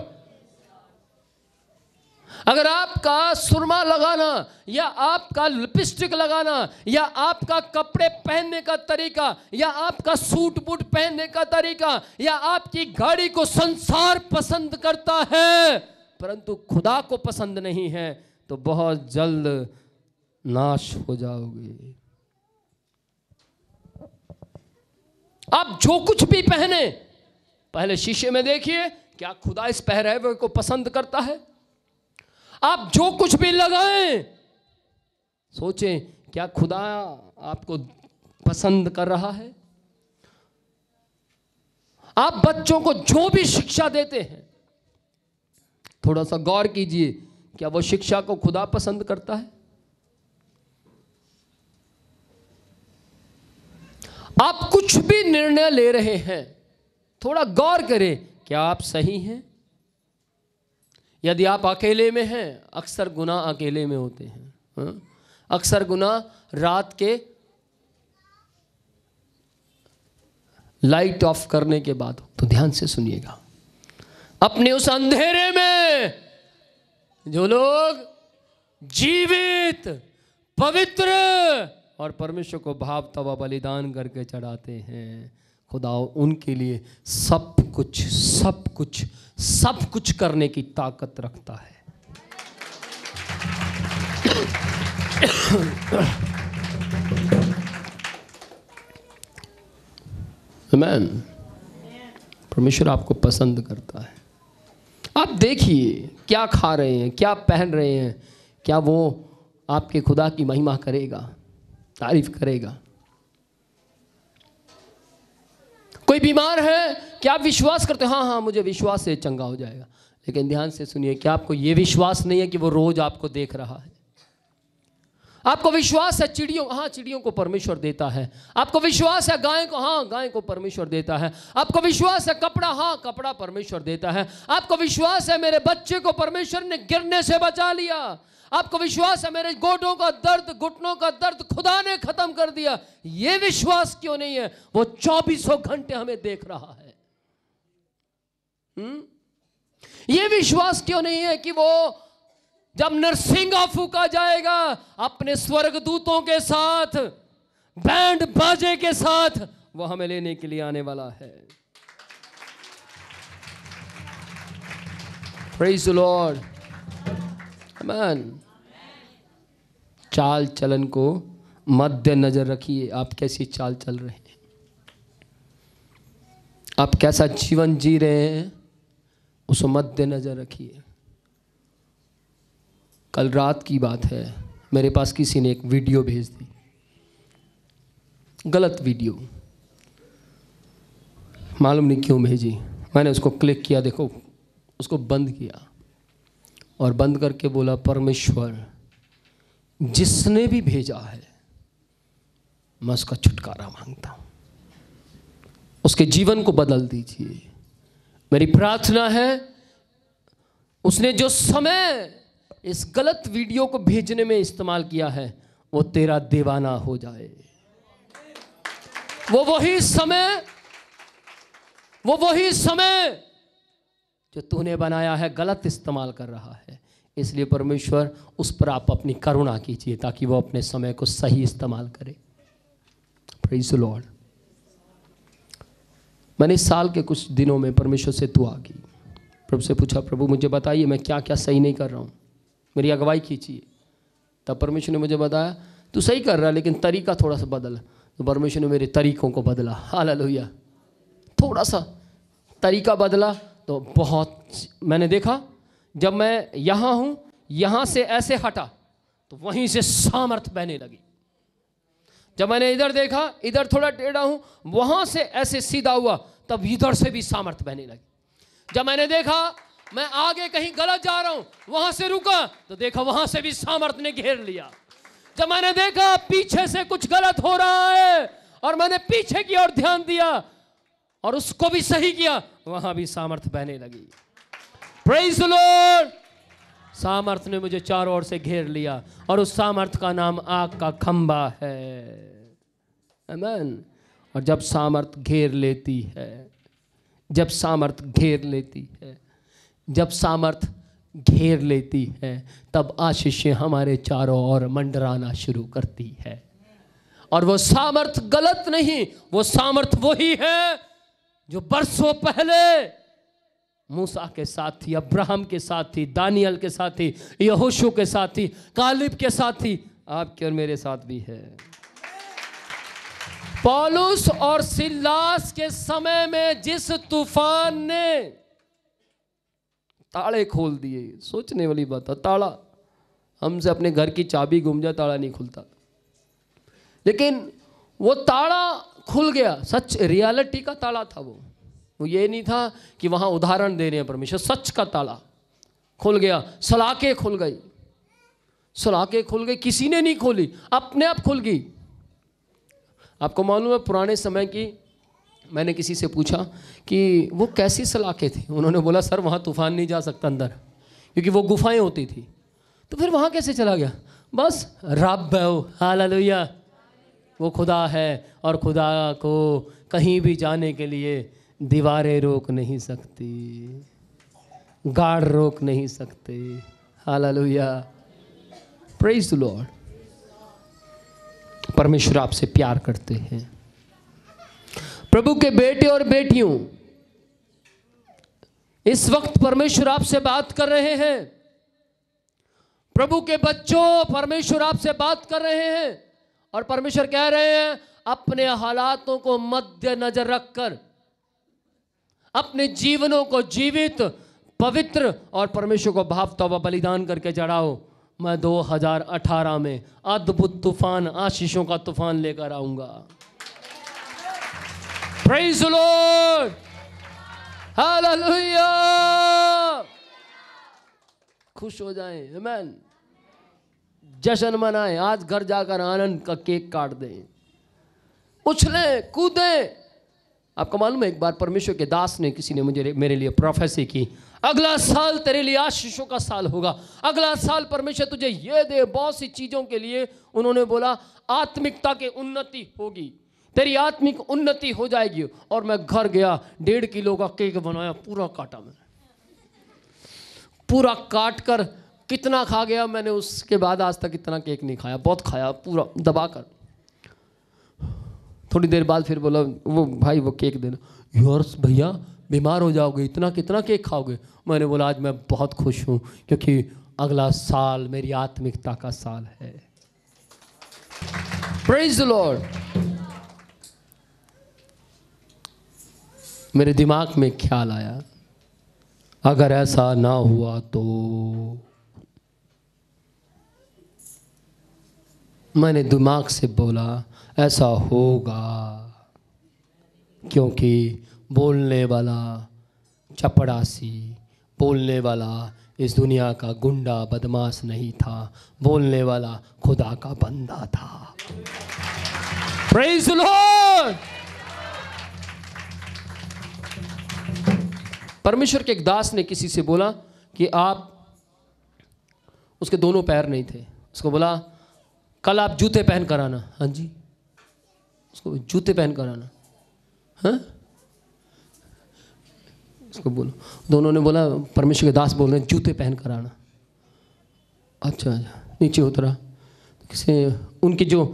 अगर आपका सुरमा लगाना या आपका लिपस्टिक लगाना या आपका कपड़े पहनने का तरीका या आपका सूट बूट पहनने का तरीका या आपकी गाड़ी को संसार पसंद करता है परंतु खुदा को पसंद नहीं है, तो बहुत जल्द नाश हो जाओगे। आप जो कुछ भी पहने पहले शीशे में देखिए, क्या खुदा इस पहरावे को पसंद करता है? आप जो कुछ भी लगाएं सोचें क्या खुदा आपको पसंद कर रहा है? आप बच्चों को जो भी शिक्षा देते हैं, थोड़ा सा गौर कीजिए, क्या वो शिक्षा को खुदा पसंद करता है? आप कुछ भी निर्णय ले रहे हैं, थोड़ा गौर करें, क्या आप सही हैं? यदि आप अकेले में हैं, अक्सर गुनाह अकेले में होते हैं। हाँ? अक्सर गुनाह रात के लाइट ऑफ करने के बाद। तो ध्यान से सुनिएगा, अपने उस अंधेरे में जो लोग जीवित, पवित्र और परमेश्वर को भाव तवा बलिदान करके चढ़ाते हैं, खुदा उनके लिए सब कुछ सब कुछ सब कुछ करने की ताकत रखता है। आमीन। परमेश्वर आपको पसंद करता है। आप देखिए क्या खा रहे हैं, क्या पहन रहे हैं, क्या वो आपके खुदा की महिमा करेगा, तारीफ करेगा? कोई बीमार है, क्या आप विश्वास करते हैं? हाँ हाँ, मुझे विश्वास से चंगा हो जाएगा। लेकिन ध्यान से सुनिए, क्या आपको यह विश्वास नहीं है कि वो रोज आपको देख रहा है? आपको विश्वास है चिड़ियों, हाँ चिड़ियों को परमेश्वर देता है। आपको विश्वास है गाय को, हाँ गाय को परमेश्वर देता है। आपको विश्वास है कपड़ा, हाँ कपड़ा परमेश्वर देता है। आपको विश्वास है मेरे बच्चे को परमेश्वर ने गिरने से बचा लिया। आपको विश्वास है मेरे गोडों का दर्द, घुटनों का दर्द खुदा ने खत्म कर दिया। ये विश्वास क्यों नहीं है? वो 24 घंटे हमें देख रहा है। ये विश्वास क्यों नहीं है कि वो जब नरसिंगा फूका जाएगा अपने स्वर्गदूतों के साथ, बैंड बाजे के साथ, वो हमें लेने के लिए आने वाला है। Praise the Lord. आमीन। चाल चलन को मद्देनजर रखिए। आप कैसी चाल चल रहे हैं, आप कैसा जीवन जी रहे हैं, उसको मद्देनजर रखिए। कल रात की बात है, मेरे पास किसी ने एक वीडियो भेज दी, गलत वीडियो, मालूम नहीं क्यों भेजी। मैंने उसको क्लिक किया, देखो उसको बंद किया और बंद करके बोला, परमेश्वर जिसने भी भेजा है मैं उसका छुटकारा मांगता हूं, उसके जीवन को बदल दीजिए। मेरी प्रार्थना है उसने जो समय इस गलत वीडियो को भेजने में इस्तेमाल किया है वो तेरा दीवाना हो जाए। वो वही समय जो तूने बनाया है गलत इस्तेमाल कर रहा है। इसलिए परमेश्वर उस पर आप अपनी करुणा कीजिए ताकि वो अपने समय को सही इस्तेमाल करे। Praise the Lord. मैंने इस साल के कुछ दिनों में परमेश्वर से दुआ की, प्रभु से पूछा, प्रभु मुझे बताइए मैं क्या क्या सही नहीं कर रहा हूँ, मेरी अगुवाई कीजिए। तब परमेश्वर ने मुझे बताया, तू सही कर रहा है लेकिन तरीका थोड़ा सा बदल। तो परमेश्वर ने मेरे तरीकों को बदला। हालेलुया। थोड़ा सा तरीका बदला तो बहुत, मैंने देखा जब मैं यहाँ हूँ, यहाँ से ऐसे हटा तो वहीं से सामर्थ बहने लगी। जब मैंने इधर देखा, इधर थोड़ा टेढ़ा हूँ, वहाँ से ऐसे सीधा हुआ, तब इधर से भी सामर्थ बहने लगी। जब मैंने देखा मैं आगे कहीं गलत जा रहा हूँ, वहाँ से रुका तो देखा वहाँ से भी सामर्थ ने घेर लिया। जब मैंने देखा पीछे से कुछ गलत हो रहा है और मैंने पीछे की ओर ध्यान दिया और उसको भी सही किया, वहाँ भी सामर्थ बहने लगी। Praise the Lord. सामर्थ ने मुझे चारों ओर से घेर लिया और उस सामर्थ का नाम आग का खंबा है। आमीन। और जब सामर्थ घेर लेती है, जब सामर्थ घेर लेती है, जब सामर्थ घेर लेती है, तब आशीषें हमारे चारों ओर मंडराना शुरू करती है। और वो सामर्थ गलत नहीं, वो सामर्थ वही है जो बरसों पहले मूसा के साथ थी, अब्राहम के साथ थी, दानियल के साथ थी, यहोशू के साथ थी, कालिब के साथ थी, आपके और मेरे साथ भी है। पौलुस और सिलास के समय में जिस तूफान ने ताले खोल दिए, सोचने वाली बात है। ताला, हमसे अपने घर की चाबी गुम जाए ताला नहीं खुलता, लेकिन वो ताला खुल गया, सच रियलिटी का ताला था वो ये नहीं था कि वहाँ उदाहरण दे रहे हैं परमेश्वर, सच का ताला खुल गया। सलाखें खुल गई, सलाखें खुल गई, किसी ने नहीं खोली, अपने आप खुल गई। आपको मालूम है पुराने समय की, मैंने किसी से पूछा कि वो कैसी सलाखें थी, उन्होंने बोला सर वहाँ तूफान नहीं जा सकता अंदर, क्योंकि वो गुफाएं होती थी। तो फिर वहाँ कैसे चला गया? बस रब है वो, हालेलुया, वो खुदा है और खुदा को कहीं भी जाने के लिए दीवारें रोक नहीं सकती, गार्ड रोक नहीं सकते। Hallelujah, praise the Lord. परमेश्वर आपसे प्यार करते हैं। प्रभु के बेटे और बेटियों, इस वक्त परमेश्वर आपसे बात कर रहे हैं। प्रभु के बच्चों, परमेश्वर आपसे बात कर रहे हैं और परमेश्वर कह रहे हैं अपने हालातों को मद्देनजर रखकर अपने जीवनों को जीवित, पवित्र और परमेश्वर को भावता हुआ बलिदान करके चढ़ाओ। मैं 2018 में अद्भुत तूफान, आशीषों का तूफान लेकर आऊंगा। Praise the Lord, hallelujah. खुश हो जाएं, आमीन। जश्न मनाएं, आज घर जाकर आनंद का केक काट दें, उछलें, कूदें। आपको मालूम है एक बार परमेश्वर के दास ने, किसी ने मेरे लिए प्रोफेसी की, अगला साल तेरे लिए आशीषों का साल होगा, अगला साल परमेश्वर तुझे ये दे। बहुत सी चीजों के लिए उन्होंने बोला आत्मिकता की उन्नति होगी, तेरी आत्मिक उन्नति हो जाएगी। और मैं घर गया, 1.5 किलो का केक बनाया, पूरा काटा मैंने, पूरा काट कर कितना खा गया मैंने, उसके बाद आज तक इतना केक नहीं खाया, बहुत खाया पूरा दबा कर। थोड़ी देर बाद फिर बोला वो भाई वो केक देना। यार भैया बीमार हो जाओगे, इतना कितना केक खाओगे? मैंने बोला आज मैं बहुत खुश हूँ क्योंकि अगला साल मेरी आत्मिकता का साल है। Praise the Lord. मेरे दिमाग में ख्याल आया, अगर ऐसा ना हुआ तो मैंने दिमाग से बोला ऐसा होगा, क्योंकि बोलने वाला चपड़ासी, बोलने वाला इस दुनिया का गुंडा बदमाश नहीं था, बोलने वाला खुदा का बंदा था। Praise the Lord. परमेश्वर के एक दास ने किसी से बोला कि आप, उसके दोनों पैर नहीं थे, उसको बोला कल आप जूते पहन कर आना। हाँ जी, उसको जूते पहन कर आना। हाँ, उसको बोलो, दोनों ने बोला परमेश्वर के दास बोल रहे हैं जूते पहन कर आना। अच्छा, नीचे उतरा, किसी उनके जो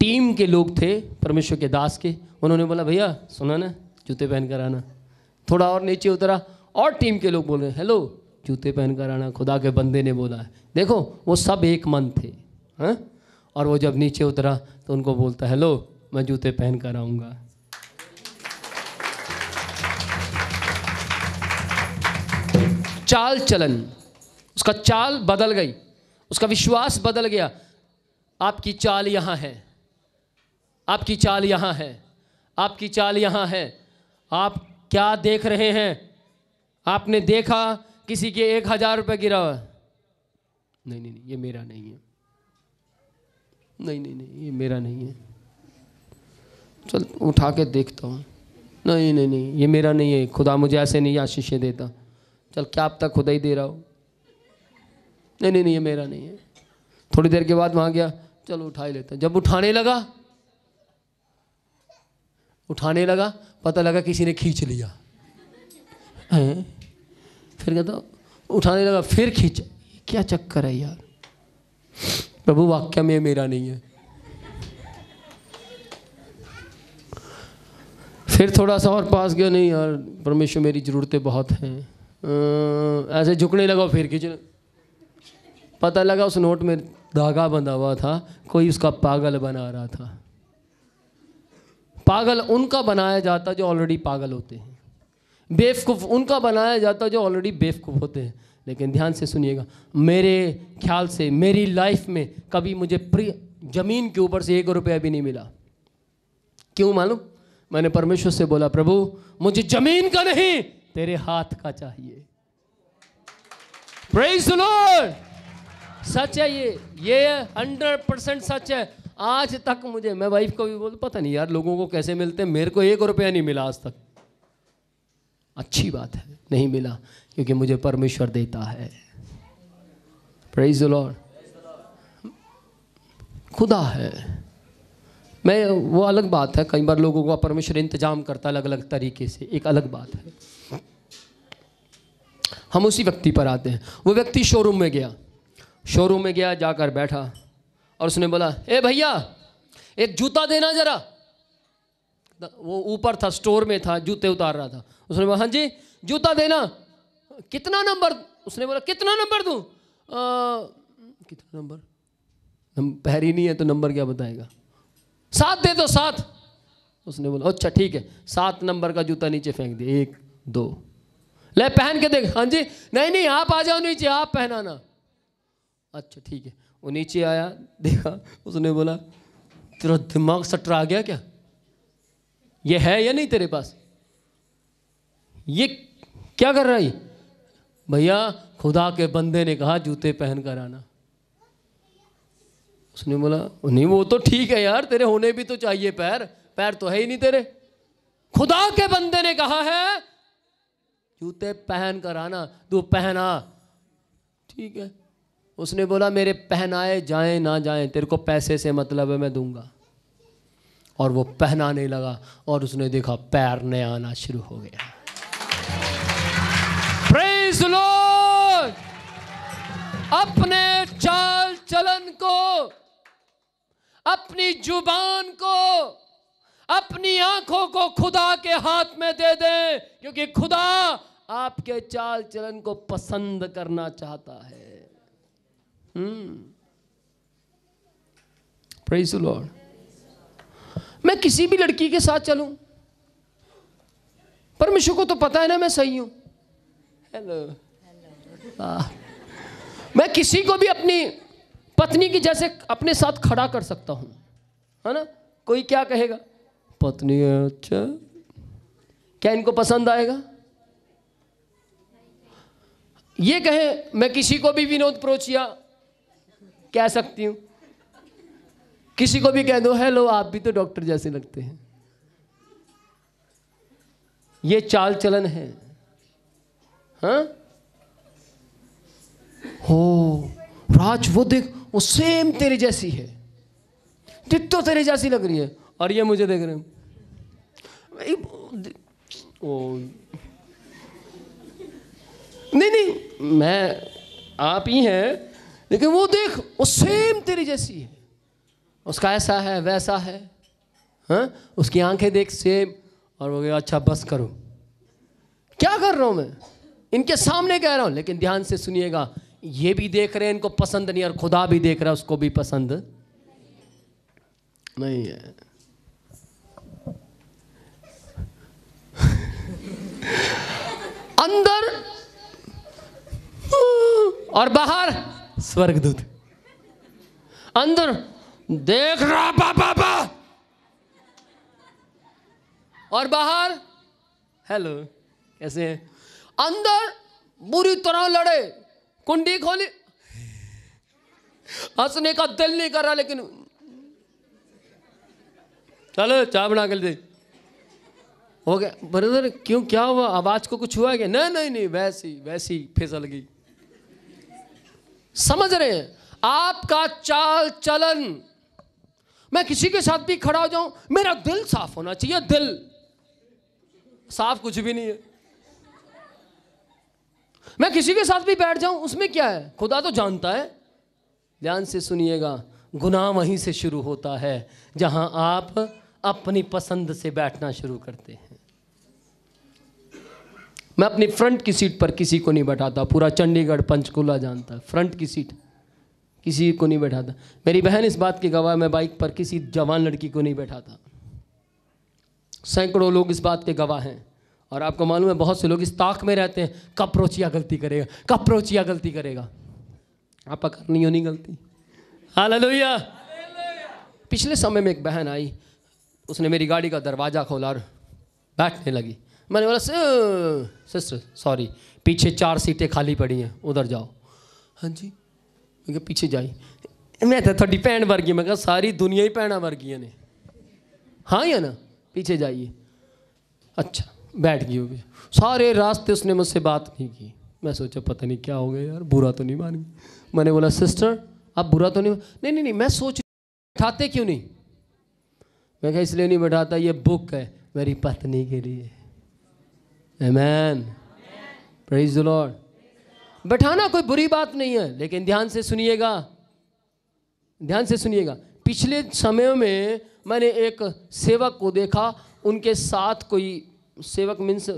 टीम के लोग थे परमेश्वर के दास के, उन्होंने बोला भैया सुना ना, जूते पहन कर आना। थोड़ा और नीचे उतरा, और टीम के लोग बोल रहे हैं हेलो जूते पहन कर आना, खुदा के बंदे ने बोला है। देखो वो सब एक मन थे। हाँ, और वो जब नीचे उतरा तो उनको बोलता हेलो मैं जूते पहन कर आऊँगा। चाल चलन, उसका चाल बदल गई, उसका विश्वास बदल गया। आपकी चाल यहाँ है, आपकी चाल यहाँ है, आपकी चाल यहाँ है। आप क्या देख रहे हैं? आपने देखा किसी के 1000 रुपये गिरा हुआ, नहीं नहीं नहीं ये मेरा नहीं है, नहीं नहीं नहीं ये मेरा नहीं है, चल उठा के देखता हूँ, नहीं नहीं नहीं ये मेरा नहीं है, खुदा मुझे ऐसे नहीं आशीषें देता, चल क्या अब तक खुदा ही दे रहा हो, नहीं नहीं नहीं ये मेरा नहीं है। थोड़ी देर के बाद वहाँ गया, चलो उठा ही लेता। जब उठाने लगा पता लगा किसी ने खींच लिया है। फिर कहता उठाने लगा, फिर खींच, क्या चक्कर है यार, प्रभु वाक्य में मेरा नहीं है। फिर थोड़ा सा और पास गया, नहीं यार परमेश्वर मेरी ज़रूरतें बहुत हैं, ऐसे झुकने लगा, फिर खींचने। पता लगा उस नोट में धागा बंधा हुआ था, कोई उसका पागल बना रहा था। पागल उनका बनाया जाता जो ऑलरेडी पागल होते हैं, बेवकूफ़ उनका बनाया जाता जो ऑलरेडी बेवकूफ़ होते हैं। लेकिन ध्यान से सुनिएगा, मेरे ख्याल से मेरी लाइफ में कभी मुझे ज़मीन के ऊपर से 1 रुपया भी नहीं मिला। क्यों मालूम? मैंने परमेश्वर से बोला, प्रभु मुझे जमीन का नहीं तेरे हाथ का चाहिए। Praise the Lord. सच है ये 100% सच है। आज तक मुझे, मैं वाइफ को भी बोल, पता नहीं यार लोगों को कैसे मिलते हैं, मेरे को 1 रुपया नहीं मिला आज तक। अच्छी बात है, नहीं मिला, क्योंकि मुझे परमेश्वर देता है। Praise the Lord. खुदा है। मैं, वो अलग बात है, कई बार लोगों को परमेश्वर इंतजाम करता है अलग अलग तरीके से, एक अलग बात है। हम उसी व्यक्ति पर आते हैं। वो व्यक्ति शोरूम में गया, जाकर बैठा और उसने बोला, ए भैया एक जूता देना जरा। वो ऊपर था, स्टोर में था, जूते उतार रहा था। उसने बोला, हाँ जी जूता देना। कितना नंबर? उसने बोला, कितना नंबर दूं? कितना नंबर? पैर ही नहीं है तो नंबर क्या बताएगा? 7 दे दो, 7। उसने बोला, अच्छा ठीक है। 7 नंबर का जूता नीचे फेंक दिया। 1 2, ले पहन के देख। हाँ जी, नहीं आप आ जाओ नीचे, आप पहनाना। अच्छा ठीक है। वो नीचे आया, देखा, उसने बोला, तेरा दिमाग सटरा गया क्या? ये है या नहीं तेरे पास? ये क्या कर रहा है? भैया खुदा के बंदे ने कहा जूते पहन कर आना। उसने बोला, नहीं वो तो ठीक है यार, तेरे होने भी तो चाहिए पैर तो है ही नहीं तेरे। खुदा के बंदे ने कहा है जूते पहन कर आना, तू पहना। ठीक है। उसने बोला, मेरे पहनाए जाएं ना जाएं, तेरे को पैसे से मतलब है, मैं दूंगा। और वो पहनाने लगा और उसने देखा पैर ने आना शुरू हो गया। Praise the Lord. अपने चाल चलन को, अपनी जुबान को, अपनी आंखों को खुदा के हाथ में दे दे, क्योंकि खुदा आपके चाल चलन को पसंद करना चाहता है। Praise the Lord. मैं किसी भी लड़की के साथ चलूं, परमेश्वर को तो पता है ना मैं सही हूं। हेलो। मैं किसी को भी अपनी पत्नी की जैसे अपने साथ खड़ा कर सकता हूं, है ना? कोई क्या कहेगा? पत्नी है, अच्छा क्या इनको पसंद आएगा? ये कहे, मैं किसी को भी विनोद प्रोचिया कह सकती हूं, किसी को भी कह दो, हेलो आप भी तो डॉक्टर जैसे लगते हैं। ये चाल चलन है। हाँ? हो राज, वो देख, वो सेम तेरे जैसी है, डिट्टो तेरे जैसी लग रही है, और ये मुझे देख रहे हैं। नहीं मैं, आप ही हैं, लेकिन वो देख, वो सेम तेरी जैसी है, उसका ऐसा है वैसा है। हाँ? उसकी आंखें देख सेम, और वो, अच्छा बस करो, क्या कर रहा हूं मैं? इनके सामने कह रहा हूं, लेकिन ध्यान से सुनिएगा, ये भी देख रहे हैं, इनको पसंद नहीं, और खुदा भी देख रहा है, उसको भी पसंद नहीं है। अंदर और बाहर स्वर्गदूत। अंदर देख रहा बाबा, और बाहर हेलो, कैसे हैं? अंदर बुरी तरह लड़े, कुंडी खोली, हंसने का दिल नहीं कर रहा, लेकिन चलो चाय बना के दे। हो गया ब्रदर, क्यों, क्या हुआ? आवाज को कुछ हुआ क्या? नहीं, वैसी फिसल गई। समझ रहे हैं? आपका चाल चलन, मैं किसी के साथ भी खड़ा हो जाऊं, मेरा दिल साफ होना चाहिए। दिल साफ कुछ भी नहीं है। मैं किसी के साथ भी बैठ जाऊं, उसमें क्या है? खुदा तो जानता है। ध्यान से सुनिएगा, गुनाह वहीं से शुरू होता है जहां आप अपनी पसंद से बैठना शुरू करते हैं। मैं अपनी फ्रंट की सीट पर किसी को नहीं बैठाता, पूरा चंडीगढ़ पंचकुला जानता है, फ्रंट की सीट किसी को नहीं बैठाता। मेरी बहन इस बात की गवाह, मैं बाइक पर किसी जवान लड़की को नहीं बैठाता। सैकड़ों लोग इस बात के गवाह हैं। और आपको मालूम है, बहुत से लोग इस ताक में रहते हैं, कब प्रोचिया गलती करेगा, कब प्रोचिया गलती करेगा। आपका करनी होनी गलती। हालेलुया। पिछले समय में एक बहन आई, उसने मेरी गाड़ी का दरवाज़ा खोला और बैठने लगी। मैंने बोला सिस्टर सॉरी, पीछे 4 सीटें खाली पड़ी हैं, उधर जाओ। हाँ जी, मैं कहा पीछे जाई। मैं तो थोड़ी भैन वर्गी, मैं कहा सारी दुनिया ही भैन वर्गियां ने, हाँ या ना, पीछे जाइए। अच्छा, बैठ गई होगी। सारे रास्ते उसने मुझसे बात नहीं की। मैं सोचा पता नहीं क्या हो गया यार, बुरा तो नहीं मान गई। मैंने बोला सिस्टर आप बुरा तो नहीं नहीं, मैं सोच बैठाते क्यों नहीं? मैं कहा इसलिए नहीं बैठाता, ये बुक है मेरी पत्नी के लिए। आमेन, प्रेज द लॉर्ड। बैठाना कोई बुरी बात नहीं है, लेकिन ध्यान से सुनिएगा, ध्यान से सुनिएगा। पिछले समय में मैंने एक सेवक को देखा, उनके साथ कोई सेवक मीन्स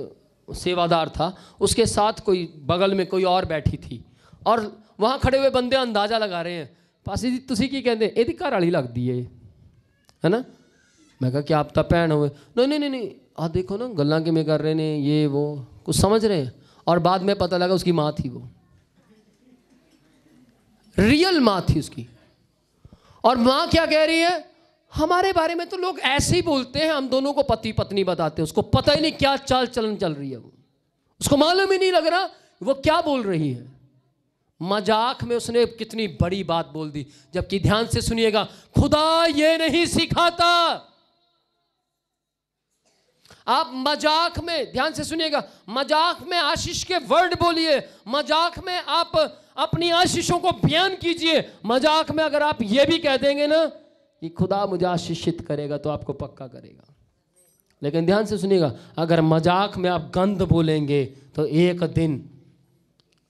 सेवादार था, उसके साथ कोई बगल में कोई और बैठी थी, और वहाँ खड़े हुए बंदे अंदाज़ा लगा रहे हैं, पासी जी तुसी की कहते ਇਹਦੀ ਘਰ वाली लगती है ना। मैं कहा क्या आप तो भैन हो? नहीं, आ देखो ना गल्लां किवें कर रहे हैं, ये वो कुछ समझ रहे हैं। और बाद में पता लगा उसकी माँ थी, वो रियल माँ थी उसकी। और माँ क्या कह रही है, हमारे बारे में तो लोग ऐसे ही बोलते हैं, हम दोनों को पति पत्नी बताते हैं, उसको पता ही नहीं क्या चाल चलन चल रही है, वो उसको मालूम ही नहीं लग रहा वो क्या बोल रही है। मजाक में उसने कितनी बड़ी बात बोल दी, जबकि ध्यान से सुनिएगा, खुदा ये नहीं सिखाता। आप मजाक में, ध्यान से सुनिएगा, मजाक में आशीष के वर्ड बोलिए, मजाक में आप अपनी आशीषों को बयान कीजिए। मजाक में अगर आप ये भी कह देंगे ना कि खुदा मुझे आशीषित करेगा, तो आपको पक्का करेगा। लेकिन ध्यान से सुनिएगा, अगर मजाक में आप गंद बोलेंगे तो एक दिन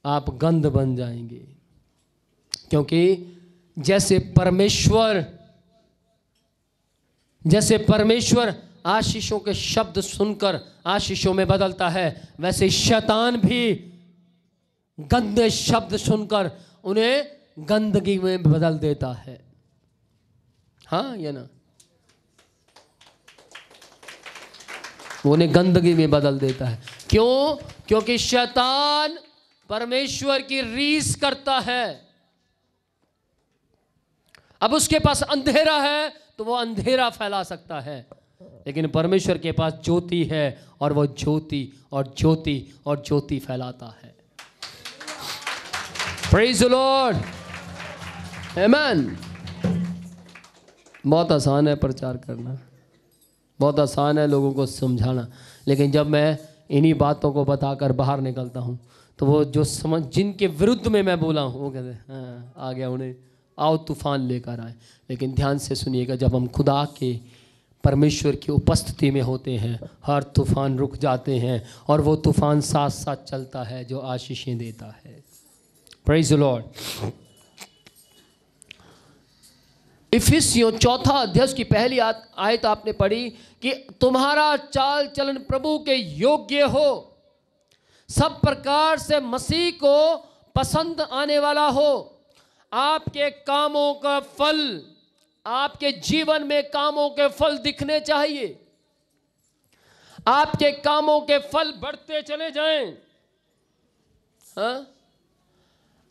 आप गंद बन जाएंगे। क्योंकि जैसे परमेश्वर आशीषों के शब्द सुनकर आशीषों में बदलता है, वैसे शैतान भी गंदे शब्द सुनकर उन्हें गंदगी में बदल देता है। हाँ या ना, वो उन्हें गंदगी में बदल देता है। क्यों? क्योंकि शैतान परमेश्वर की रीस करता है। अब उसके पास अंधेरा है तो वो अंधेरा फैला सकता है, लेकिन परमेश्वर के पास ज्योति है और वो ज्योति और ज्योति और ज्योति फैलाता है। प्रेज द लॉर्ड, आमेन। बहुत आसान है प्रचार करना, बहुत आसान है लोगों को समझाना, लेकिन जब मैं इन्हीं बातों को बताकर बाहर निकलता हूँ तो वो जो समझ जिनके विरुद्ध में मैं बोला हूँ वो कहते हैं हाँ आ गया, उन्हें आओ तूफान लेकर आए। लेकिन ध्यान से सुनिएगा, जब हम खुदा के परमेश्वर की उपस्थिति में होते हैं, हर तूफान रुक जाते हैं और वो तूफान साथ साथ चलता है जो आशीषें देता है। Praise the Lord. इफिसियों 4 अध्याय की पहली आयत आपने पढ़ी कि तुम्हारा चाल चलन प्रभु के योग्य हो, सब प्रकार से मसीह को पसंद आने वाला हो, आपके कामों का फल, आपके जीवन में कामों के फल दिखने चाहिए, आपके कामों के फल बढ़ते चले जाएं। हाँ?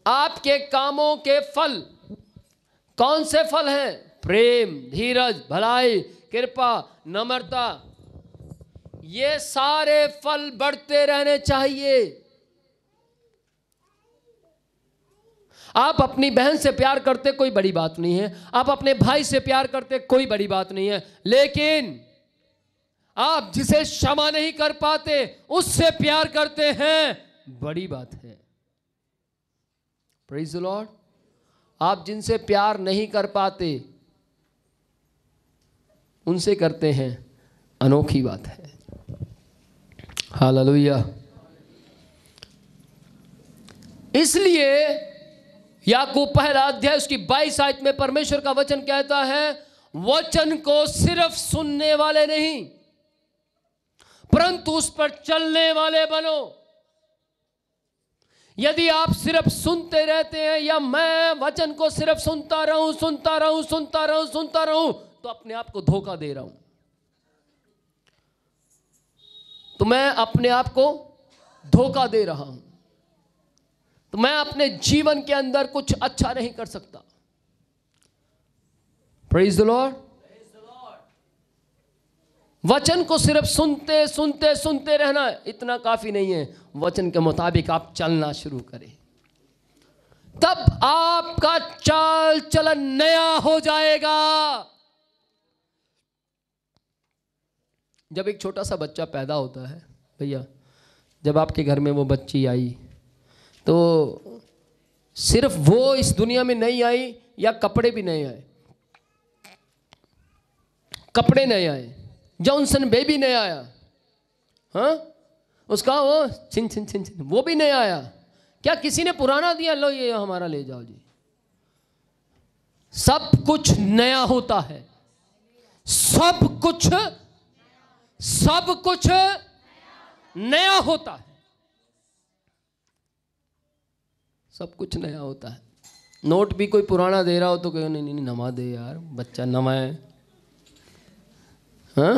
आपके कामों के फल कौन से फल हैं? प्रेम, धीरज, भलाई, कृपा, नम्रता, ये सारे फल बढ़ते रहने चाहिए। आप अपनी बहन से प्यार करते कोई बड़ी बात नहीं है, आप अपने भाई से प्यार करते कोई बड़ी बात नहीं है, लेकिन आप जिसे क्षमा नहीं कर पाते उससे प्यार करते हैं, बड़ी बात है। Praise the Lord. आप जिनसे प्यार नहीं कर पाते उनसे करते हैं, अनोखी बात है। हालेलुया। इसलिए याकूब 1 अध्याय उसकी 22 आयत में परमेश्वर का वचन कहता है, वचन को सिर्फ सुनने वाले नहीं परंतु उस पर चलने वाले बनो। यदि आप सिर्फ सुनते रहते हैं या मैं वचन को सिर्फ सुनता रहूं तो अपने आप को धोखा दे रहा हूं, तो मैं अपने आप को धोखा दे रहा हूं, तो मैं अपने जीवन के अंदर कुछ अच्छा नहीं कर सकता। Praise the Lord. वचन को सिर्फ सुनते सुनते सुनते रहना इतना काफी नहीं है, वचन के मुताबिक आप चलना शुरू करें, तब आपका चाल चलन नया हो जाएगा। जब एक छोटा सा बच्चा पैदा होता है भैया, जब आपके घर में वो बच्ची आई तो सिर्फ वो इस दुनिया में नहीं आई या कपड़े भी नहीं आए, कपड़े नहीं आए, जॉनसन बेबी नहीं आया, हाँ उसका वो छिन छिन छिन छिन वो भी नहीं आया। क्या किसी ने पुराना दिया, लो ये हमारा ले जाओ जी। सब कुछ नया होता है, सब कुछ नया होता है, सब कुछ नया होता है। नोट भी कोई पुराना दे रहा हो तो कहो नहीं नहीं नवा दे यार, बच्चा नवा है। हाँ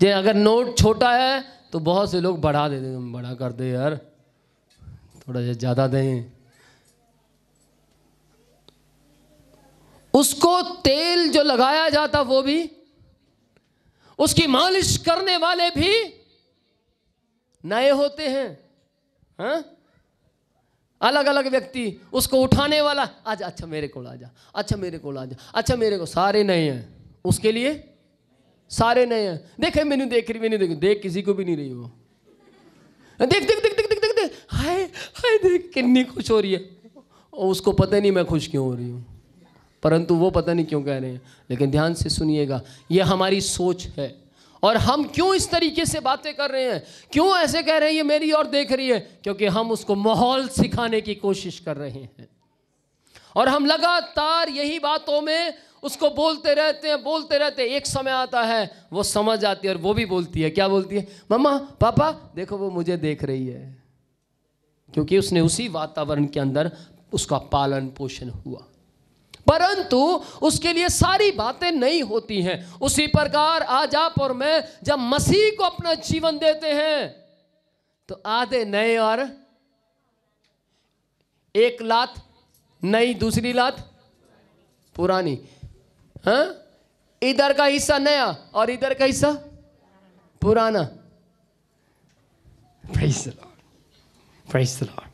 जे अगर नोट छोटा है तो बहुत से लोग बढ़ा देते, बड़ा कर दे यार, थोड़ा ज़्यादा दें। उसको तेल जो लगाया जाता वो भी, उसकी मालिश करने वाले भी नए होते हैं। हाँ अलग अलग व्यक्ति, उसको उठाने वाला आजा, अच्छा मेरे को आ जा, अच्छा मेरे को आ जा, अच्छा मेरे को, सारे नए हैं उसके लिए, सारे नए हैं। देखे मैंने देख रही, मैंने देख किसी को भी नहीं रही वो, देख देख देख देख देख देख देख हाय हाय देख कितनी खुश हो रही है, और उसको पता नहीं मैं खुश क्यों हो रही हूँ, परंतु वो पता नहीं क्यों कह रहे हैं। लेकिन ध्यान से सुनिएगा, ये हमारी सोच है। और हम क्यों इस तरीके से बातें कर रहे हैं, क्यों ऐसे कह रहे हैं ये मेरी और देख रही है, क्योंकि हम उसको माहौल सिखाने की कोशिश कर रहे हैं और हम लगातार यही बातों में उसको बोलते रहते हैं। एक समय आता है वो समझ आती है और वो भी बोलती है, क्या बोलती है, मम्मा पापा देखो वो मुझे देख रही है, क्योंकि उसने उसी वातावरण के अंदर उसका पालन पोषण हुआ। परंतु उसके लिए सारी बातें नहीं होती हैं। उसी प्रकार आज आप और मैं जब मसीह को अपना जीवन देते हैं तो आधे नए और एक लात नई, दूसरी लात पुरानी। हाँ इधर का हिस्सा नया और इधर का हिस्सा पुराना। Praise the Lord, praise the Lord.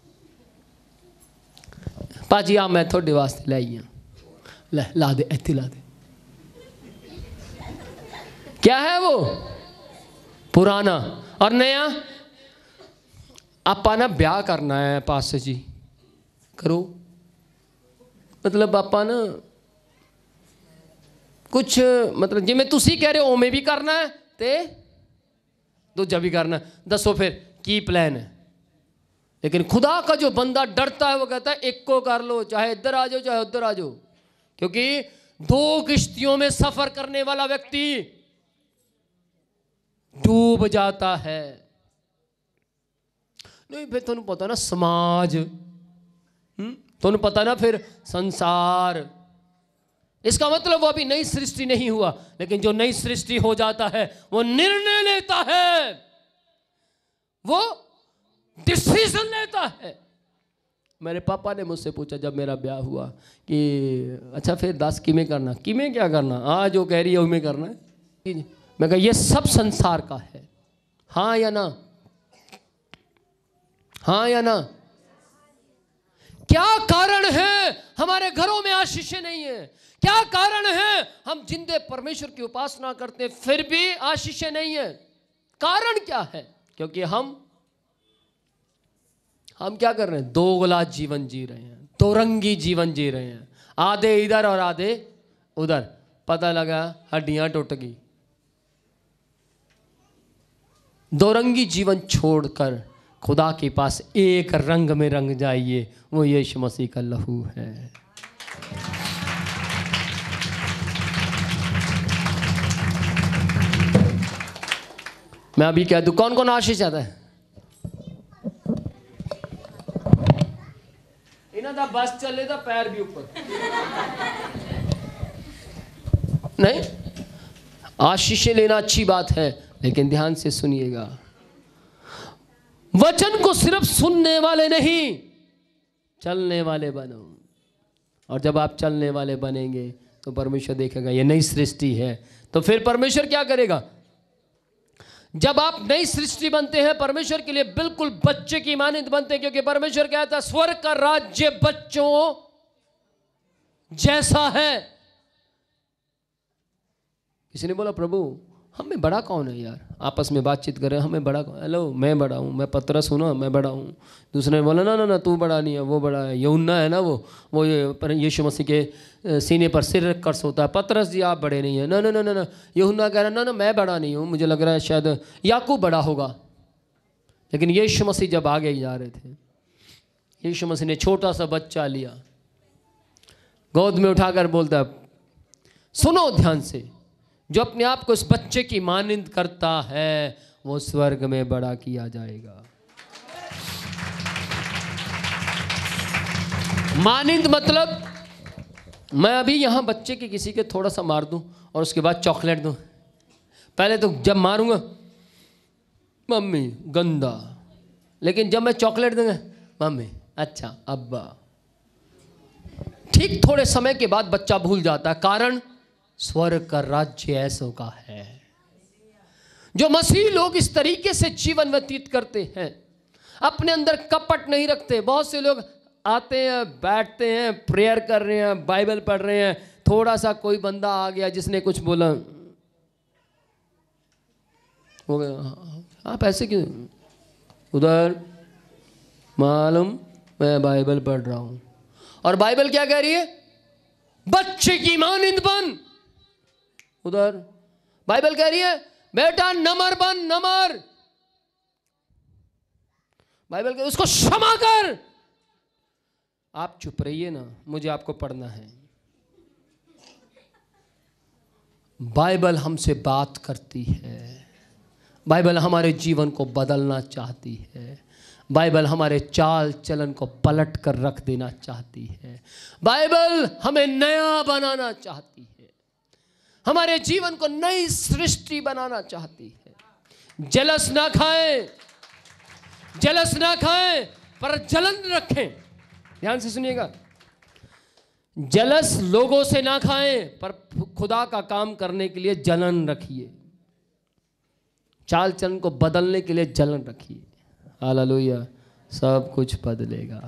पाजी आ मैं थोड़े वास्ते ले आई, ला दे इत्थे ला दे। क्या है वो, पुराना और नया। आपा ना ब्याह करना है पास्टर जी, करो, मतलब आपा ना कुछ मतलब जिमें तुसी कह रहे हो उमें भी करना है ते दूजा भी करना है। दसो फिर की प्लान है। लेकिन खुदा का जो बंदा डरता है वो कहता है एक को कर लो, चाहे इधर आ जाओ चाहे उधर आ जाओ, क्योंकि दो किश्तियों में सफर करने वाला व्यक्ति डूब जाता है। नहीं फिर तुम पता ना समाज, तुम पता ना फिर संसार। इसका मतलब वो अभी नई सृष्टि नहीं हुआ, लेकिन जो नई सृष्टि हो जाता है वो निर्णय लेता है, वो डिसीजन लेता है। मेरे पापा ने मुझसे पूछा जब मेरा ब्याह हुआ कि अच्छा फिर 10 किमें करना, किमें क्या करना, हाँ जो कह रही है उमें करना है। मैं कहा ये सब संसार का है, हाँ या ना, हाँ या ना। क्या कारण है हमारे घरों में आशीषें नहीं है, क्या कारण है हम जिंदे परमेश्वर की उपासना करते फिर भी आशीषें नहीं है। कारण क्या है, क्योंकि हम क्या कर रहे हैं, दोगला जीवन जी रहे हैं, दो रंगी जीवन जी रहे हैं, आधे इधर और आधे उधर। पता लगा हड्डियां टूट गई। दो रंगी जीवन छोड़कर खुदा के पास एक रंग में रंग जाइए, वो यीशु मसीह का लहू है। मैं अभी कह दूं कौन कौन आशीष चाहता है, इन्हें बस चले तो पैर भी ऊपर नहीं। आशीष लेना अच्छी बात है, लेकिन ध्यान से सुनिएगा, वचन को सिर्फ सुनने वाले नहीं चलने वाले बनो। और जब आप चलने वाले बनेंगे तो परमेश्वर देखेगा ये नई सृष्टि है, तो फिर परमेश्वर क्या करेगा, जब आप नई सृष्टि बनते हैं, परमेश्वर के लिए बिल्कुल बच्चे की मानंद बनते हैं, क्योंकि परमेश्वर कहता है स्वर्ग का राज्य बच्चों जैसा है। किसी ने बोला प्रभु हमें बड़ा कौन है यार, आपस में बातचीत कर रहे हैं, हमें बड़ा कौन? हेलो, मैं बड़ा हूँ, मैं पतरस हूँ ना, मैं बड़ा हूँ। दूसरे ने बोला ना ना ना तू बड़ा नहीं है, वो बड़ा है, यूहन्ना है ना वो यीशु मसीह के सीने पर सिर रख कर सोता है। पतरस जी आप बड़े नहीं हैं। ना ना ना ना ना, यूहन्ना कह रहा ना ना मैं बड़ा नहीं हूँ, मुझे लग रहा है शायद याकूब बड़ा होगा। लेकिन यीशु मसीह जब आगे जा रहे थे, यीशु मसीह ने छोटा सा बच्चा लिया, गोद में उठाकर बोलता है सुनो ध्यान से, जो अपने आप को इस बच्चे की मानिंद करता है वो स्वर्ग में बड़ा किया जाएगा। मानिंद मतलब मैं अभी यहां बच्चे के किसी के थोड़ा सा मार दूं और उसके बाद चॉकलेट दूं। पहले तो जब मारूंगा मम्मी गंदा, लेकिन जब मैं चॉकलेट दूंगा मम्मी अच्छा अब्बा। ठीक थोड़े समय के बाद बच्चा भूल जाता है, कारण स्वर्ग का राज्य ऐसों का है। जो मसीह लोग इस तरीके से जीवन व्यतीत करते हैं, अपने अंदर कपट नहीं रखते। बहुत से लोग आते हैं, बैठते हैं, प्रेयर कर रहे हैं, बाइबल पढ़ रहे हैं, थोड़ा सा कोई बंदा आ गया जिसने कुछ बोला, हो गया आप ऐसे क्यों, उधर मालूम मैं बाइबल पढ़ रहा हूं। और बाइबल क्या कह रही है? बच्चे की मानिंद बन। उधर बाइबल कह रही है बेटा नमर बन, नमर। बाइबल कह उसको क्षमा कर। आप चुप रहिए ना, मुझे आपको पढ़ना है। बाइबल हमसे बात करती है, बाइबल हमारे जीवन को बदलना चाहती है, बाइबल हमारे चाल चलन को पलट कर रख देना चाहती है, बाइबल हमें नया बनाना चाहती है, हमारे जीवन को नई सृष्टि बनाना चाहती है। जलस ना खाएं, जलस ना खाएं, पर जलन रखें। ध्यान से सुनिएगा, जलस लोगों से ना खाएं, पर खुदा का काम करने के लिए जलन रखिए, चाल चलन को बदलने के लिए जलन रखिए। हालेलुया, सब कुछ बदलेगा।